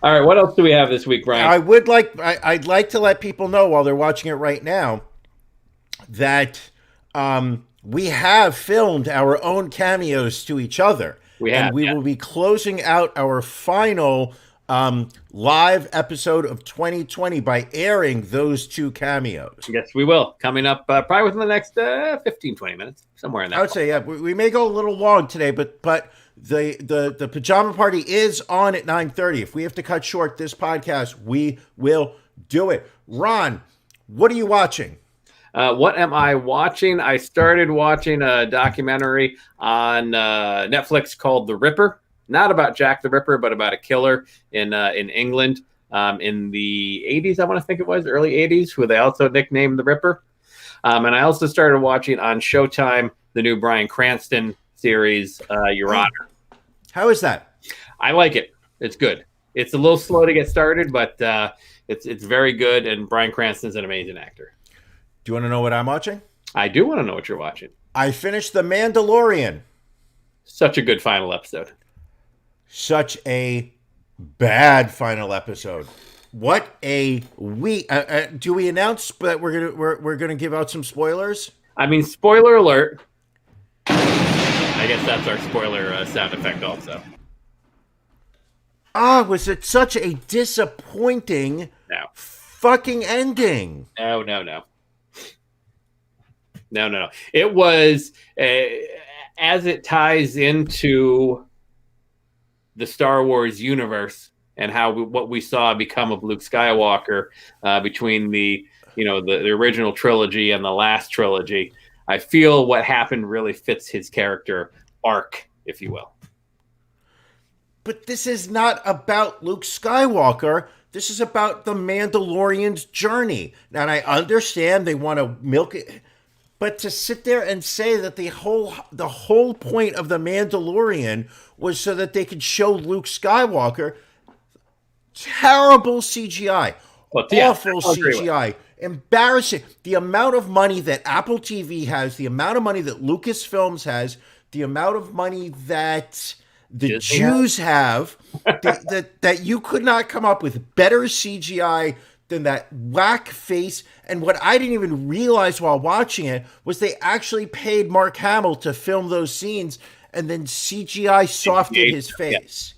right, what else do we have this week, Brian? I'd like to let people know while they're watching it right now that we have filmed our own cameos to each other. We will be closing out our final live episode of 2020 by airing those two cameos. Yes, we will. Coming up probably within the next 15, 20 minutes, somewhere in that. I would say, yeah, we may go a little long today, but the pajama party is on at 9:30. If we have to cut short this podcast, we will do it. Ron, what are you watching? What am I watching? I started watching a documentary on Netflix called The Ripper. Not about Jack the Ripper, but about a killer in England in the 80s, I want to think it was, early 80s, who they also nicknamed The Ripper. And I also started watching on Showtime the new Bryan Cranston series, Your Honor. How is that? I like it. It's good. It's a little slow to get started, but it's very good, and Bryan Cranston's an amazing actor. Do you want to know what I'm watching? I do want to know what you're watching. I finished The Mandalorian. Such a good final episode. Such a bad final episode. What a week! Do we announce that we're gonna give out some spoilers? I mean, spoiler alert. I guess that's our spoiler sound effect also. Was it such a disappointing fucking ending? No. It was, as it ties into the Star Wars universe and what we saw become of Luke Skywalker between the original trilogy and the last trilogy. I feel what happened really fits his character arc, if you will. But this is not about Luke Skywalker. This is about the Mandalorian's journey. Now, and I understand they want to milk it, but to sit there and say that the whole point of the Mandalorian was so that they could show Luke Skywalker, terrible CGI, awful CGI. Embarrassing. The amount of money that Apple TV has, the amount of money that Lucasfilms has, the amount of money that the Jews have, that you could not come up with better CGI than that whack face. And what I didn't even realize while watching it was they actually paid Mark Hamill to film those scenes and then CGI softened his face.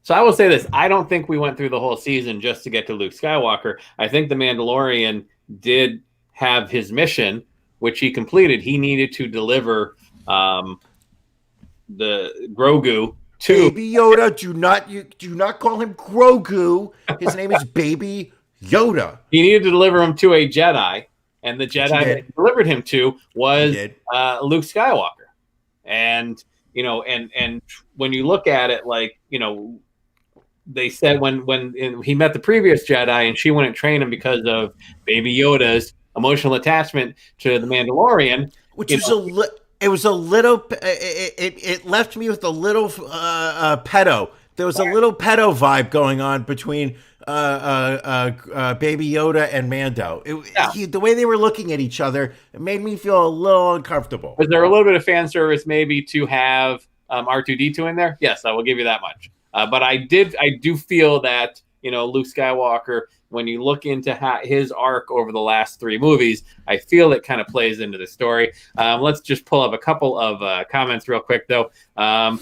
So I will say this. I don't think we went through the whole season just to get to Luke Skywalker. I think the Mandalorian did have his mission, which he completed. He needed to deliver the Grogu to Baby Yoda. Do not call him Grogu. His name is Baby Yoda. He needed to deliver him to a Jedi, and the Jedi that he delivered him to was Luke Skywalker. And and when you look at it, they said when he met the previous Jedi and she wouldn't train him because of Baby Yoda's emotional attachment to the Mandalorian, it left me with a little pedo. There was a little pedo vibe going on between Baby Yoda and Mando. The way they were looking at each other, it made me feel a little uncomfortable. Was there a little bit of fan service maybe to have R2-D2 in there? Yes, I will give you that much. But I do feel that, Luke Skywalker, when you look into his arc over the last 3 movies, I feel it kind of plays into the story. Let's just pull up a couple of comments real quick, though. Dom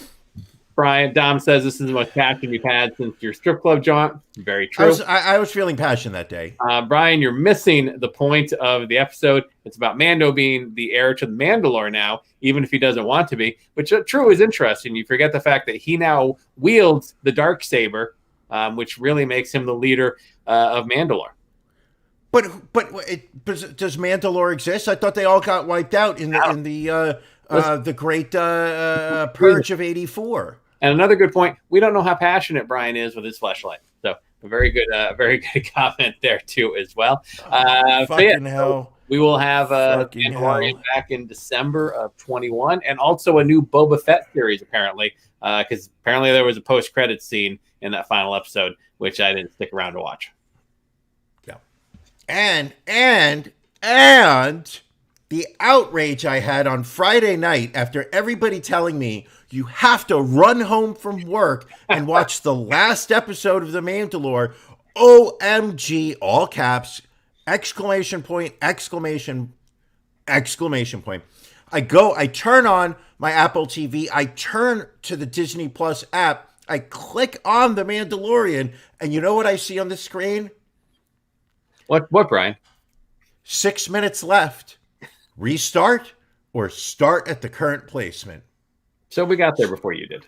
says this is the most passion you've had since your strip club jaunt. Very true. I was feeling passion that day. Brian, you're missing the point of the episode. It's about Mando being the heir to the Mandalore now, even if he doesn't want to be, which true is interesting. You forget the fact that he now wields the Darksaber, which really makes him the leader of Mandalore. But does Mandalore exist? I thought they all got wiped out in the great purge of '84. And another good point, we don't know how passionate Brian is with his fleshlight. So a very good comment there too as well. Hell. We will have Mandalorian back in December of 21, and also a new Boba Fett series apparently, because apparently there was a post-credits scene in that final episode, which I didn't stick around to watch. Yeah, and the outrage I had on Friday night after everybody telling me you have to run home from work and watch the last episode of The Mandalore. OMG, all caps, exclamation point. I turn on my Apple TV. I turn to the Disney Plus app. I click on The Mandalorian, and you know what I see on the screen? What, Brian? 6 minutes left. Restart or start at the current placement. So we got there before you did.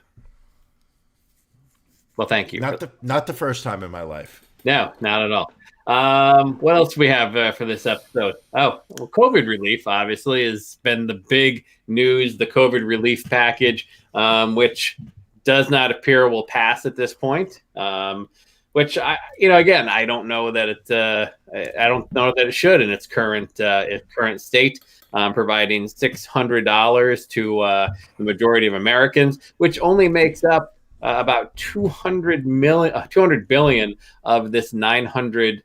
Well, thank you. Not the first time in my life. No, not at all. What else do we have for this episode? Oh, well, COVID relief obviously has been the big news. The COVID relief package, which does not appear will pass at this point. Which I don't know that it should in its current state. Providing $600 to the majority of Americans, which only makes up about 200 billion of this 200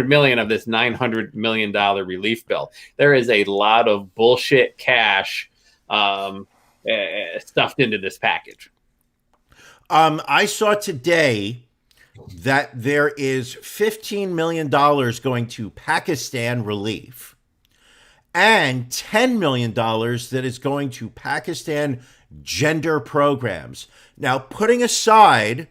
million of this $900 million relief bill. There is a lot of bullshit cash stuffed into this package. I saw today that there is $15 million going to Pakistan relief and $10 million that is going to Pakistan gender programs. Now, putting aside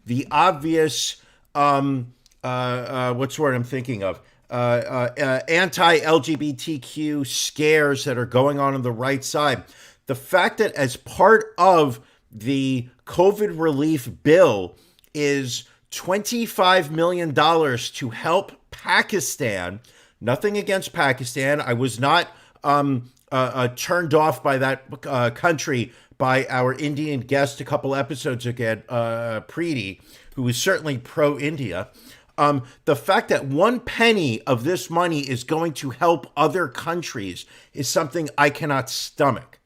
the obvious, what's the word I'm thinking of? Anti-LGBTQ scares that are going on the right side. The fact that as part of the COVID relief bill is $25 million to help Pakistan. Nothing against Pakistan. I was not turned off by that country by our Indian guest a couple episodes ago, Preeti, who is certainly pro-India. The fact that 1 penny of this money is going to help other countries is something I cannot stomach.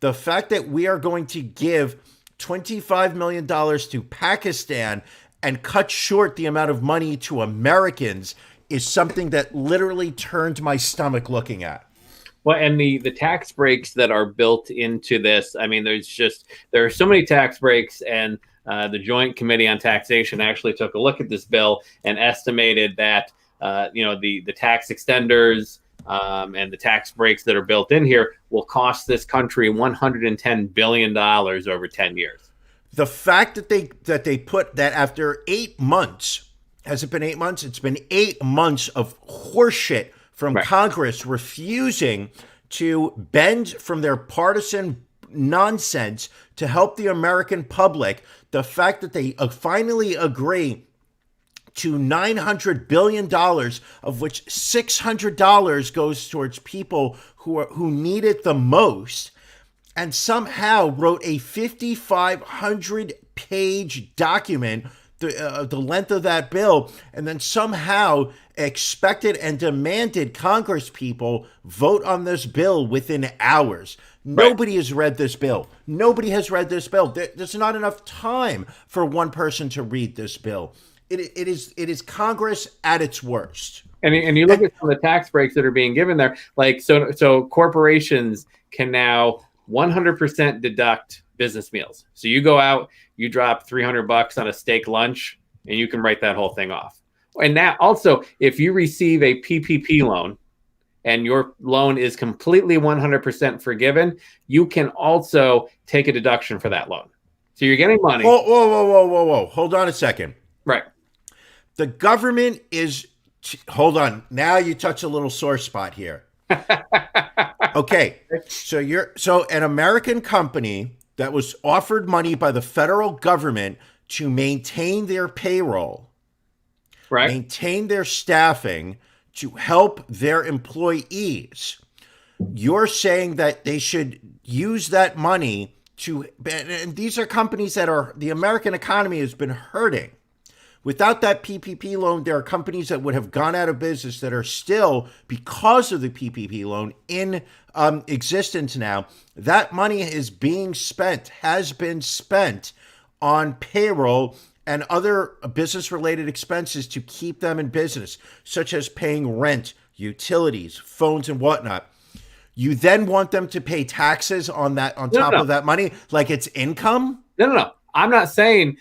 The fact that we are going to give $25 million to Pakistan and cut short the amount of money to Americans is something that literally turned my stomach looking at. Well, and the tax breaks that are built into this, I mean, there are so many tax breaks, and the Joint Committee on Taxation actually took a look at this bill and estimated that, the tax extenders and the tax breaks that are built in here will cost this country $110 billion over 10 years. The fact that they put that after 8 months, has it been 8 months? It's been 8 months of horseshit from Congress refusing to bend from their partisan nonsense to help the American public. The fact that they finally agree to $900 billion, of which $600 goes towards people who need it the most, and somehow wrote a 5,500-page document, the length of that bill, and then somehow expected and demanded Congress people vote on this bill within hours. Nobody has read this bill. Nobody has read this bill. There's not enough time for one person to read this bill. It is Congress at its worst. And you look at some of the tax breaks that are being given there, like so corporations can now 100% deduct business meals. So you go out, you drop $300 on a steak lunch, and you can write that whole thing off. And that also, if you receive a PPP loan and your loan is completely 100% forgiven, you can also take a deduction for that loan. So you're getting money. Whoa. Hold on a second. Right. The government is, hold on. Now you touch a little sore spot here. Okay. So an American company that was offered money by the federal government to maintain their payroll, maintain their staffing, to help their employees. You're saying that they should use that money to, and these are companies that the American economy has been hurting. Without that PPP loan, there are companies that would have gone out of business that are still, because of the PPP loan, in existence now. That money has been spent on payroll and other business-related expenses to keep them in business, such as paying rent, utilities, phones, and whatnot. You then want them to pay taxes on that, on top of that money, like it's income? No. I'm saying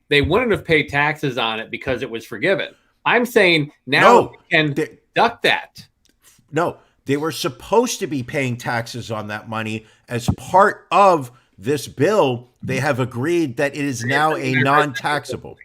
they wouldn't have paid taxes on it because it was forgiven. I'm saying now we can deduct that. No, they were supposed to be paying taxes on that money as part of this bill. They have agreed that it is now a non-taxable.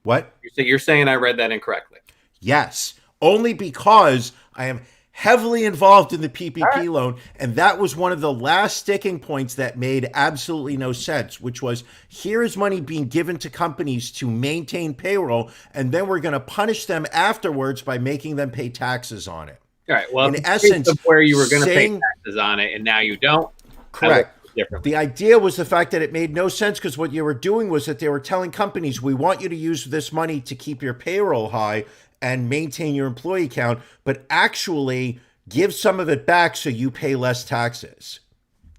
What? You're saying I read that incorrectly. Yes, only because I am heavily involved in the PPP loan, and that was one of the last sticking points that made absolutely no sense, which was, here is money being given to companies to maintain payroll, and then we're going to punish them afterwards by making them pay taxes on it. All right, well, in essence, where you were going to pay taxes on it, and now you don't. Correct. The idea was the fact that it made no sense, because what you were doing was that they were telling companies, we want you to use this money to keep your payroll high and maintain your employee count, but actually give some of it back so you pay less taxes.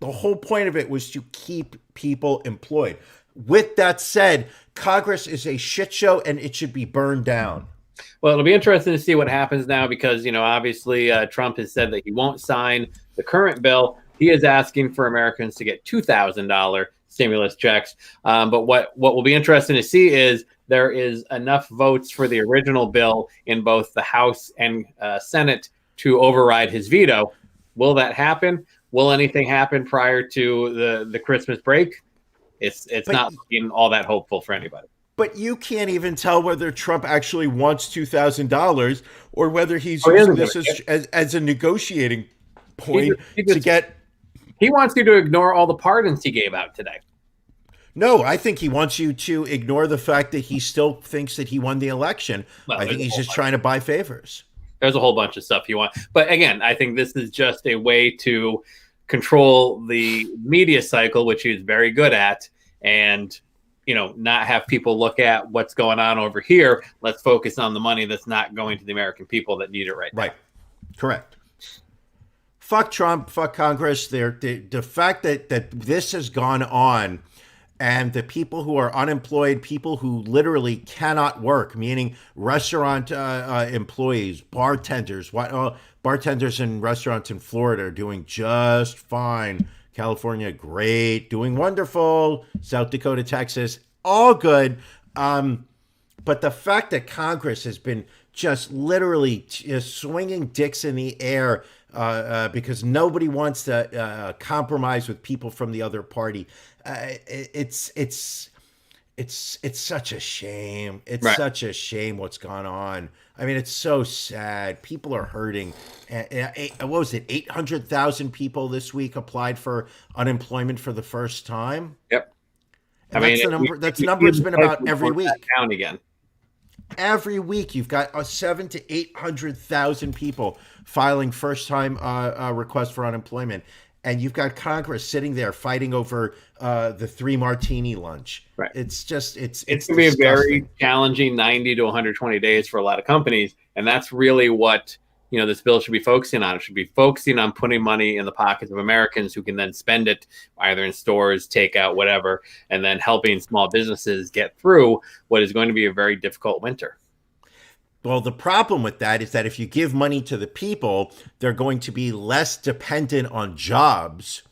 The whole point of it was to keep people employed. With that said, Congress is a shit show and it should be burned down. Well, it'll be interesting to see what happens now because, obviously Trump has said that he won't sign the current bill. He is asking for Americans to get $2,000 stimulus checks. But what will be interesting to see is there is enough votes for the original bill in both the House and Senate to override his veto. Will that happen? Will anything happen prior to the Christmas break? It's not looking all that hopeful for anybody. But you can't even tell whether Trump actually wants $2,000 or whether he's using this as a negotiating point to get. He wants you to ignore all the pardons he gave out today. No, I think he wants you to ignore the fact that he still thinks that he won the election. Well, I think he's just trying to buy favors. There's a whole bunch of stuff you want. But again, I think this is just a way to control the media cycle, which he's very good at, and not have people look at what's going on over here. Let's focus on the money that's not going to the American people that need it right now. Right. Correct. Fuck Trump, fuck Congress. The fact that this has gone on and the people who are unemployed, people who literally cannot work, meaning restaurant employees, bartenders, bartenders in restaurants in Florida are doing just fine. California, great, doing wonderful. South Dakota, Texas, all good. But the fact that Congress has been just literally just swinging dicks in the air because nobody wants to compromise with people from the other party, it's such a shame. It's such a shame what's gone on. I mean, it's so sad. People are hurting. What was it? 800,000 people this week applied for unemployment for the first time. Yep. That's the number. That's the number it's been about every week. Down again. Every week, you've got 700,000 to 800,000 people filing first-time requests for unemployment, and you've got Congress sitting there fighting over the 3 martini lunch. Right. It's just it's going to be a very challenging 90 to 120 days for a lot of companies, and that's really what this bill should be focusing on. It should be focusing on putting money in the pockets of Americans who can then spend it either in stores, takeout, whatever, and then helping small businesses get through what is going to be a very difficult winter. Well, the problem with that is that if you give money to the people, they're going to be less dependent on jobs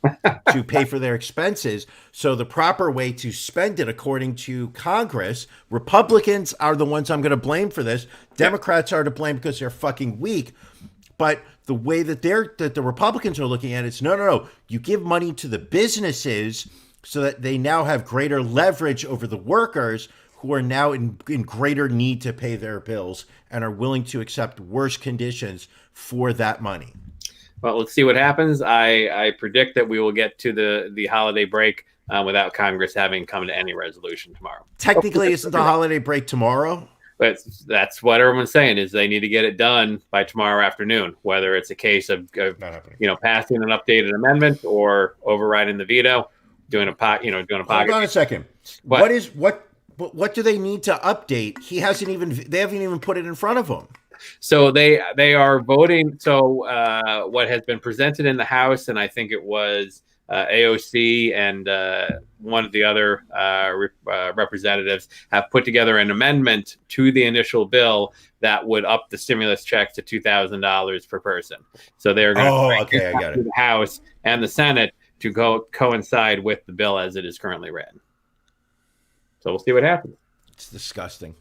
to pay for their expenses. So the proper way to spend it, according to Congress, Republicans are the ones I'm going to blame for this. Democrats are to blame because they're fucking weak. But the way that the Republicans are looking at it is, no. You give money to the businesses so that they now have greater leverage over the workers who are now in greater need to pay their bills and are willing to accept worse conditions for that money. Well, let's see what happens. I predict that we will get to the holiday break without Congress having come to any resolution tomorrow. Technically, isn't the holiday break tomorrow? But that's what everyone's saying is they need to get it done by tomorrow afternoon, whether it's a case of passing an updated amendment or overriding the veto, doing a pocket. Hold on a second. What do they need to update? They haven't even put it in front of them. So they are voting. So what has been presented in the House, and I think it was AOC and one of the other representatives have put together an amendment to the initial bill that would up the stimulus checks to $2,000 per person. So they're going to the House and the Senate to coincide with the bill as it is currently written. So we'll see what happens. It's disgusting.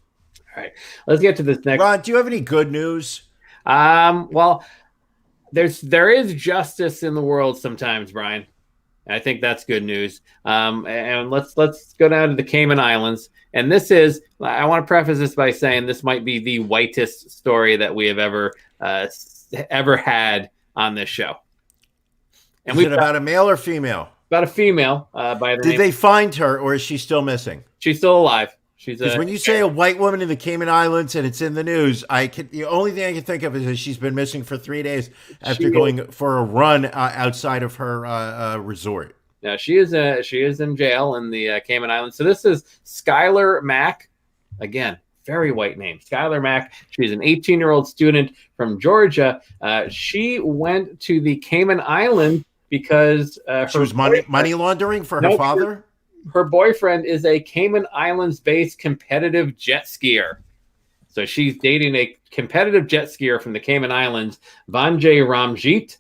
All right, let's get to this next. Ron, do you have any good news? Well, there is justice in the world sometimes, Brian. I think that's good news. And let's go down to the Cayman Islands. And I want to preface this by saying this might be the whitest story that we have ever had on this show. And is it about a male or female? About a female. By the Did they find her, or is she still missing? She's still alive. Because when you say a white woman in the Cayman Islands and it's in the news, the only thing I can think of is that she's been missing for 3 days after going for a run outside of her resort. Yeah, she is in jail in the Cayman Islands. So this is Skyler Mack. Again, very white name. Skyler Mack. She's an 18-year-old student from Georgia. She went to the Cayman Islands because she was money laundering for her father? her boyfriend is a Cayman Islands-based competitive jet skier. So she's dating a competitive jet skier from the Cayman Islands, Vanjay Ramjeet.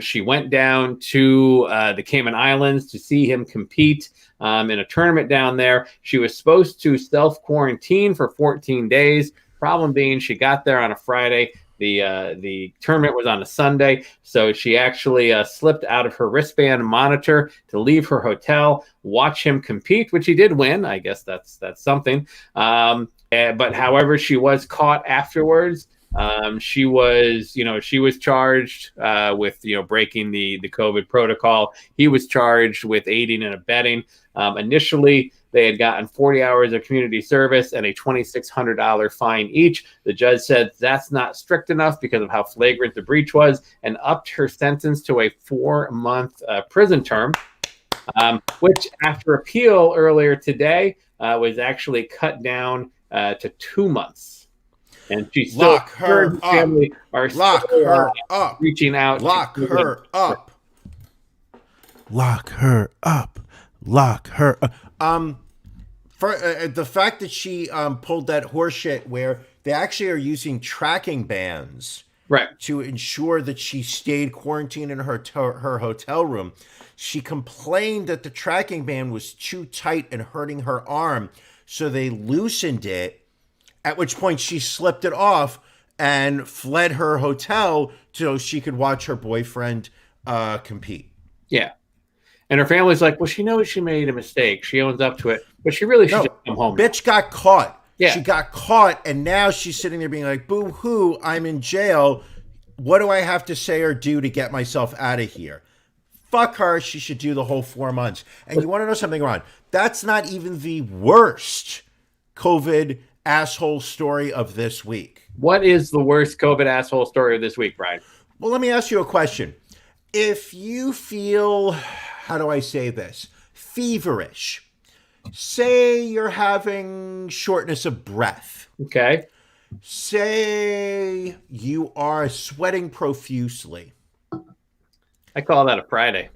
She went down to the Cayman Islands to see him compete in a tournament down there. She was supposed to self-quarantine for 14 days. Problem being, she got there on a Friday. The tournament was on a Sunday, so she actually slipped out of her wristband monitor to leave her hotel, watch him compete, which he did win. I guess that's something. But however, she was caught afterwards. She was charged with breaking the COVID protocol. He was charged with aiding and abetting. Initially, they had gotten 40 hours of community service and a $2,600 fine each. The judge said that's not strict enough because of how flagrant the breach was, and upped her sentence to a 4-month prison term, which after appeal earlier today was actually cut down to 2 months. And she's still Lock her up. Family are Lock still, her up. Reaching out. Lock her up. Lock her up. Lock her up. For the fact that she pulled that horseshit where they actually are using tracking bands, right, to ensure that she stayed quarantined in her hotel room. She complained that the tracking band was too tight and hurting her arm, so they loosened it. At which point she slipped it off and fled her hotel so she could watch her boyfriend compete. Yeah. And her family's like, well, she knows she made a mistake. She owns up to it, but she really should just come home. Bitch got caught. Yeah. She got caught, and now she's sitting there being like, boo-hoo, I'm in jail. What do I have to say or do to get myself out of here? Fuck her. She should do the whole 4 months. And you want to know something, Ron? That's not even the worst COVID asshole story of this week. What is the worst COVID asshole story of this week, Brian? Well, let me ask you a question. If you feel, how do I say this, feverish, say you're having shortness of breath. Okay. Say you are sweating profusely. I call that a Friday.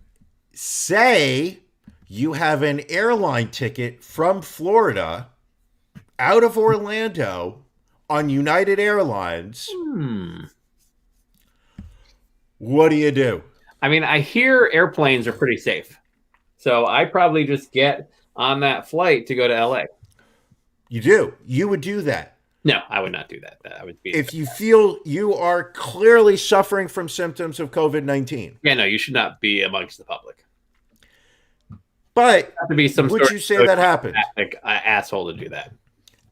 Say you have an airline ticket from Florida out of Orlando on United Airlines. What do you do? I mean, I hear airplanes are pretty safe. So I probably just get on that flight to go to LA. You do. You would do that. No, I would not do that. I would be. If you feel you are clearly suffering from symptoms of COVID-19. Yeah, no, you should not be amongst the public. But to be some would you say that happened? Asshole to do that.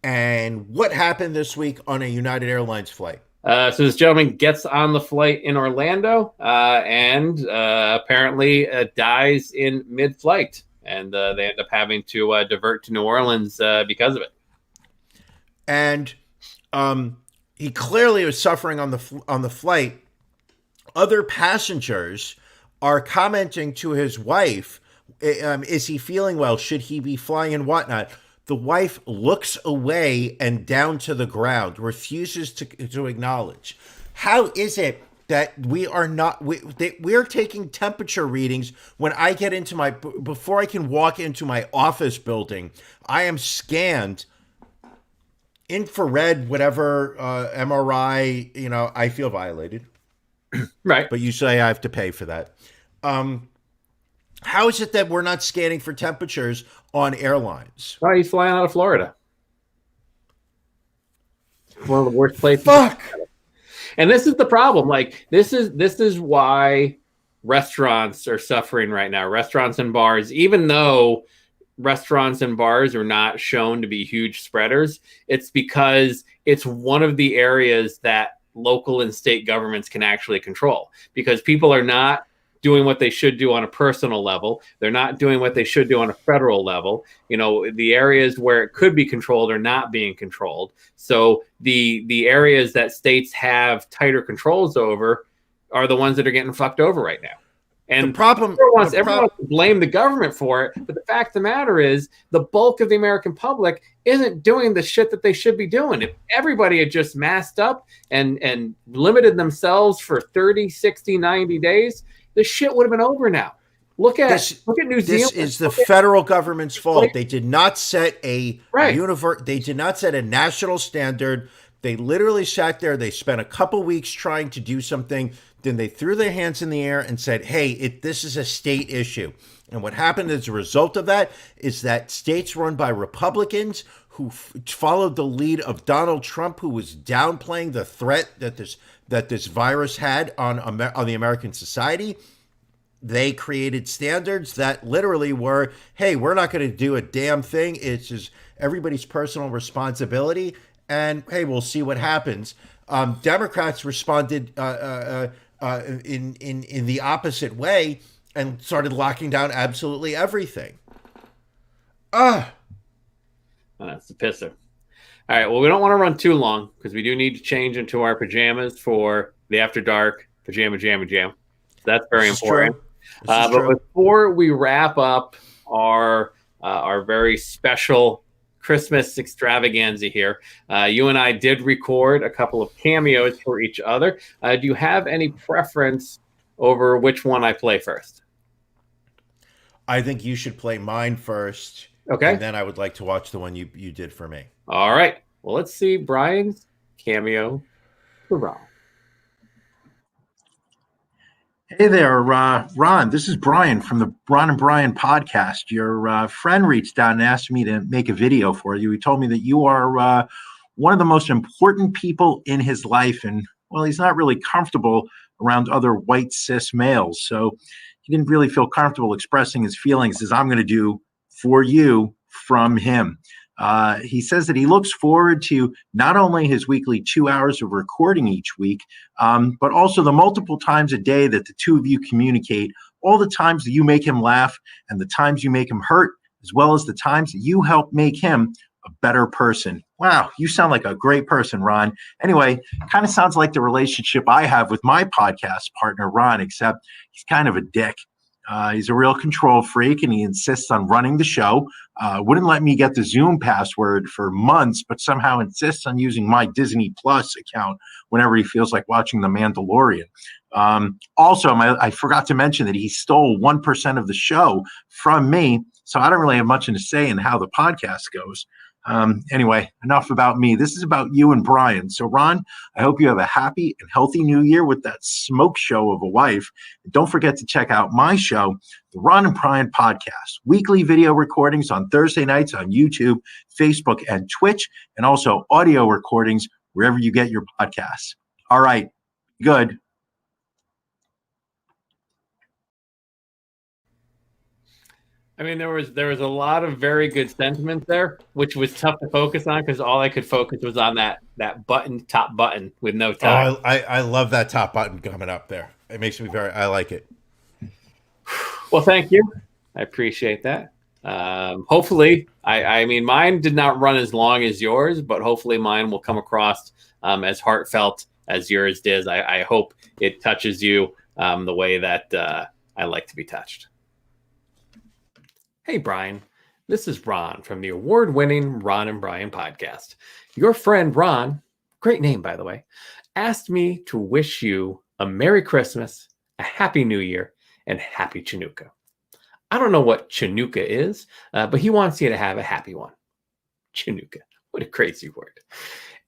And what happened this week on a United Airlines flight? So this gentleman gets on the flight in Orlando and apparently dies in mid-flight. And they end up having to divert to New Orleans because of it. And he clearly was suffering on the flight. Other passengers are commenting to his wife, is he feeling well? Should he be flying and whatnot? The wife looks away and down to the ground, refuses to acknowledge. How is it that we are not, we're taking temperature readings when I get into before I can walk into my office building, I am scanned, infrared, whatever, MRI, I feel violated. Right. But you say I have to pay for that. How is it that we're not scanning for temperatures on airlines? Oh, he's flying out of Florida. One of the worst places. Fuck. And this is the problem. Like, this is why restaurants are suffering right now. Restaurants and bars, even though restaurants and bars are not shown to be huge spreaders, it's because it's one of the areas that local and state governments can actually control, because people are not doing what they should do on a personal level. They're not doing what they should do on a federal level. The areas where it could be controlled are not being controlled. So the areas that states have tighter controls over are the ones that are getting fucked over right now. And the problem, everyone wants to blame the government for it. But the fact of the matter is the bulk of the American public isn't doing the shit that they should be doing. If everybody had just masked up and limited themselves for 30, 60, 90 days, this shit would have been over now. Look at New Zealand. This is the federal government's fault. They did not set a Right. They did not set a national standard. They literally sat there. They spent a couple weeks trying to do something. Then they threw their hands in the air and said, "Hey, this is a state issue." And what happened as a result of that is that states run by Republicans who followed the lead of Donald Trump, who was downplaying the threat that this virus had on the American society. They created standards that literally were, hey, we're not going to do a damn thing. It's just everybody's personal responsibility. And hey, we'll see what happens. Democrats responded in the opposite way and started locking down absolutely everything. That's the pisser. All right. Well, we don't want to run too long because we do need to change into our pajamas for the After Dark Pajama Jam. So that's very important. But before we wrap up our very special Christmas extravaganza here, you and I did record a couple of cameos for each other. Do you have any preference over which one I play first? I think you should play mine first. Okay. And then I would like to watch the one you did for me. All right. Well, let's see Brian's cameo for Ron. Hey there, Ron. This is Brian from the Ron and Brian podcast. Your friend reached out and asked me to make a video for you. He told me that you are one of the most important people in his life. And, well, he's not really comfortable around other white cis males. So he didn't really feel comfortable expressing his feelings as I'm going to do for you from him. He says that he looks forward to not only his weekly 2 hours of recording each week, but also the multiple times a day that the two of you communicate, all the times that you make him laugh and the times you make him hurt, as well as the times that you help make him a better person. Wow, you sound like a great person, Ron. Anyway, kind of sounds like the relationship I have with my podcast partner, Ron, except he's kind of a dick. He's a real control freak, and he insists on running the show. Wouldn't let me get the Zoom password for months, but somehow insists on using my Disney Plus account whenever he feels like watching The Mandalorian. Also, I forgot to mention that he stole 1% of the show from me, so I don't really have much to say in how the podcast goes. Anyway, enough about me. This is about you and Brian. So, Ron, I hope you have a happy and healthy new year with that smoke show of a wife. And don't forget to check out my show, the Ron and Brian podcast, weekly video recordings on Thursday nights on YouTube, Facebook, and Twitch, and also audio recordings wherever you get your podcasts. All right, good. I mean, there was a lot of very good sentiment there, which was tough to focus on because all I could focus was on that top button with no time. Oh, I love that top button coming up there. It makes me I like it. Well, thank you. I appreciate that. Hopefully, I mean, mine did not run as long as yours, but hopefully mine will come across as heartfelt as yours did. I hope it touches you the way that I like to be touched. Hey, Brian, this is Ron from the award-winning Ron and Brian podcast. Your friend Ron, great name, by the way, asked me to wish you a Merry Christmas, a Happy New Year, and Happy Chanukah. I don't know what Chanukah is, but he wants you to have a happy one. Chanukah. What a crazy word.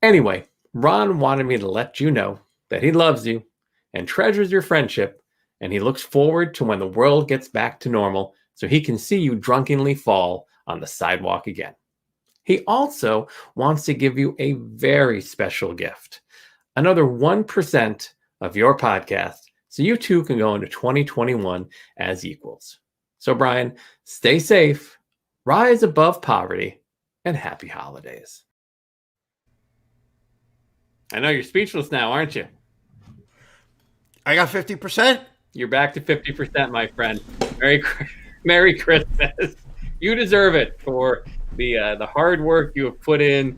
Anyway, Ron wanted me to let you know that he loves you and treasures your friendship, and he looks forward to when the world gets back to normal so he can see you drunkenly fall on the sidewalk again. He also wants to give you a very special gift, another 1% of your podcast, so you two can go into 2021 as equals. So, Brian, stay safe, rise above poverty, and happy holidays. I know you're speechless now, aren't you? I got 50%. You're back to 50%, my friend. Merry Christmas. You deserve it for the hard work you have put in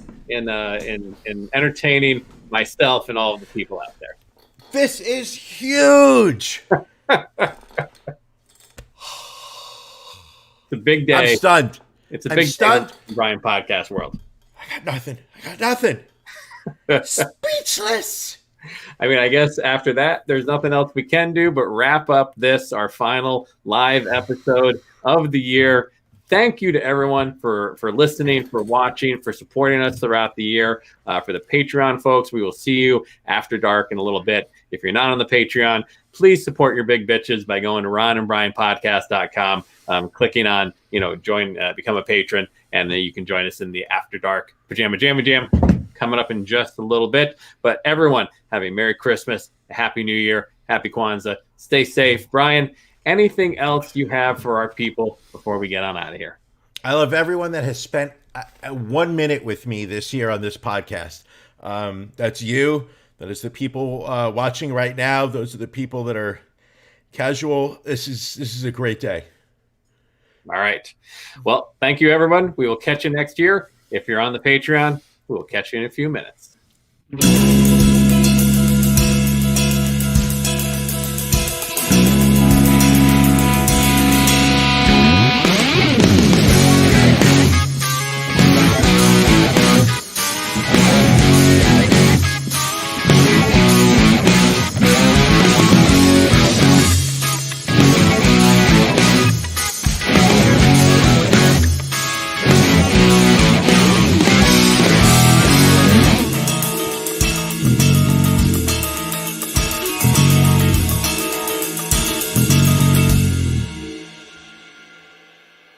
entertaining myself and all of the people out there. This is huge. It's a big day. I'm stunned. It's a big day in the Brian podcast world. I got nothing. Speechless. I mean, I guess after that, there's nothing else we can do but wrap up this, our final live episode of the year. Thank you to everyone for listening, for watching, for supporting us throughout the year. For the Patreon folks, we will see you after dark in a little bit. If you're not on the Patreon, please support your big bitches by going to ronandbrianpodcast.com, clicking on, join, become a patron, and then you can join us in the After Dark Pajama Jamma Jam coming up in just a little bit. But everyone, have a Merry Christmas, a Happy New Year, Happy Kwanzaa. Stay safe. Brian, anything else you have for our people before we get on out of here? I love everyone that has spent 1 minute with me this year on this podcast. That's you. That is the people watching right now. Those are the people that are casual. This is a great day. All right. Well, thank you, everyone. We will catch you next year. If you're on the Patreon, we will catch you in a few minutes.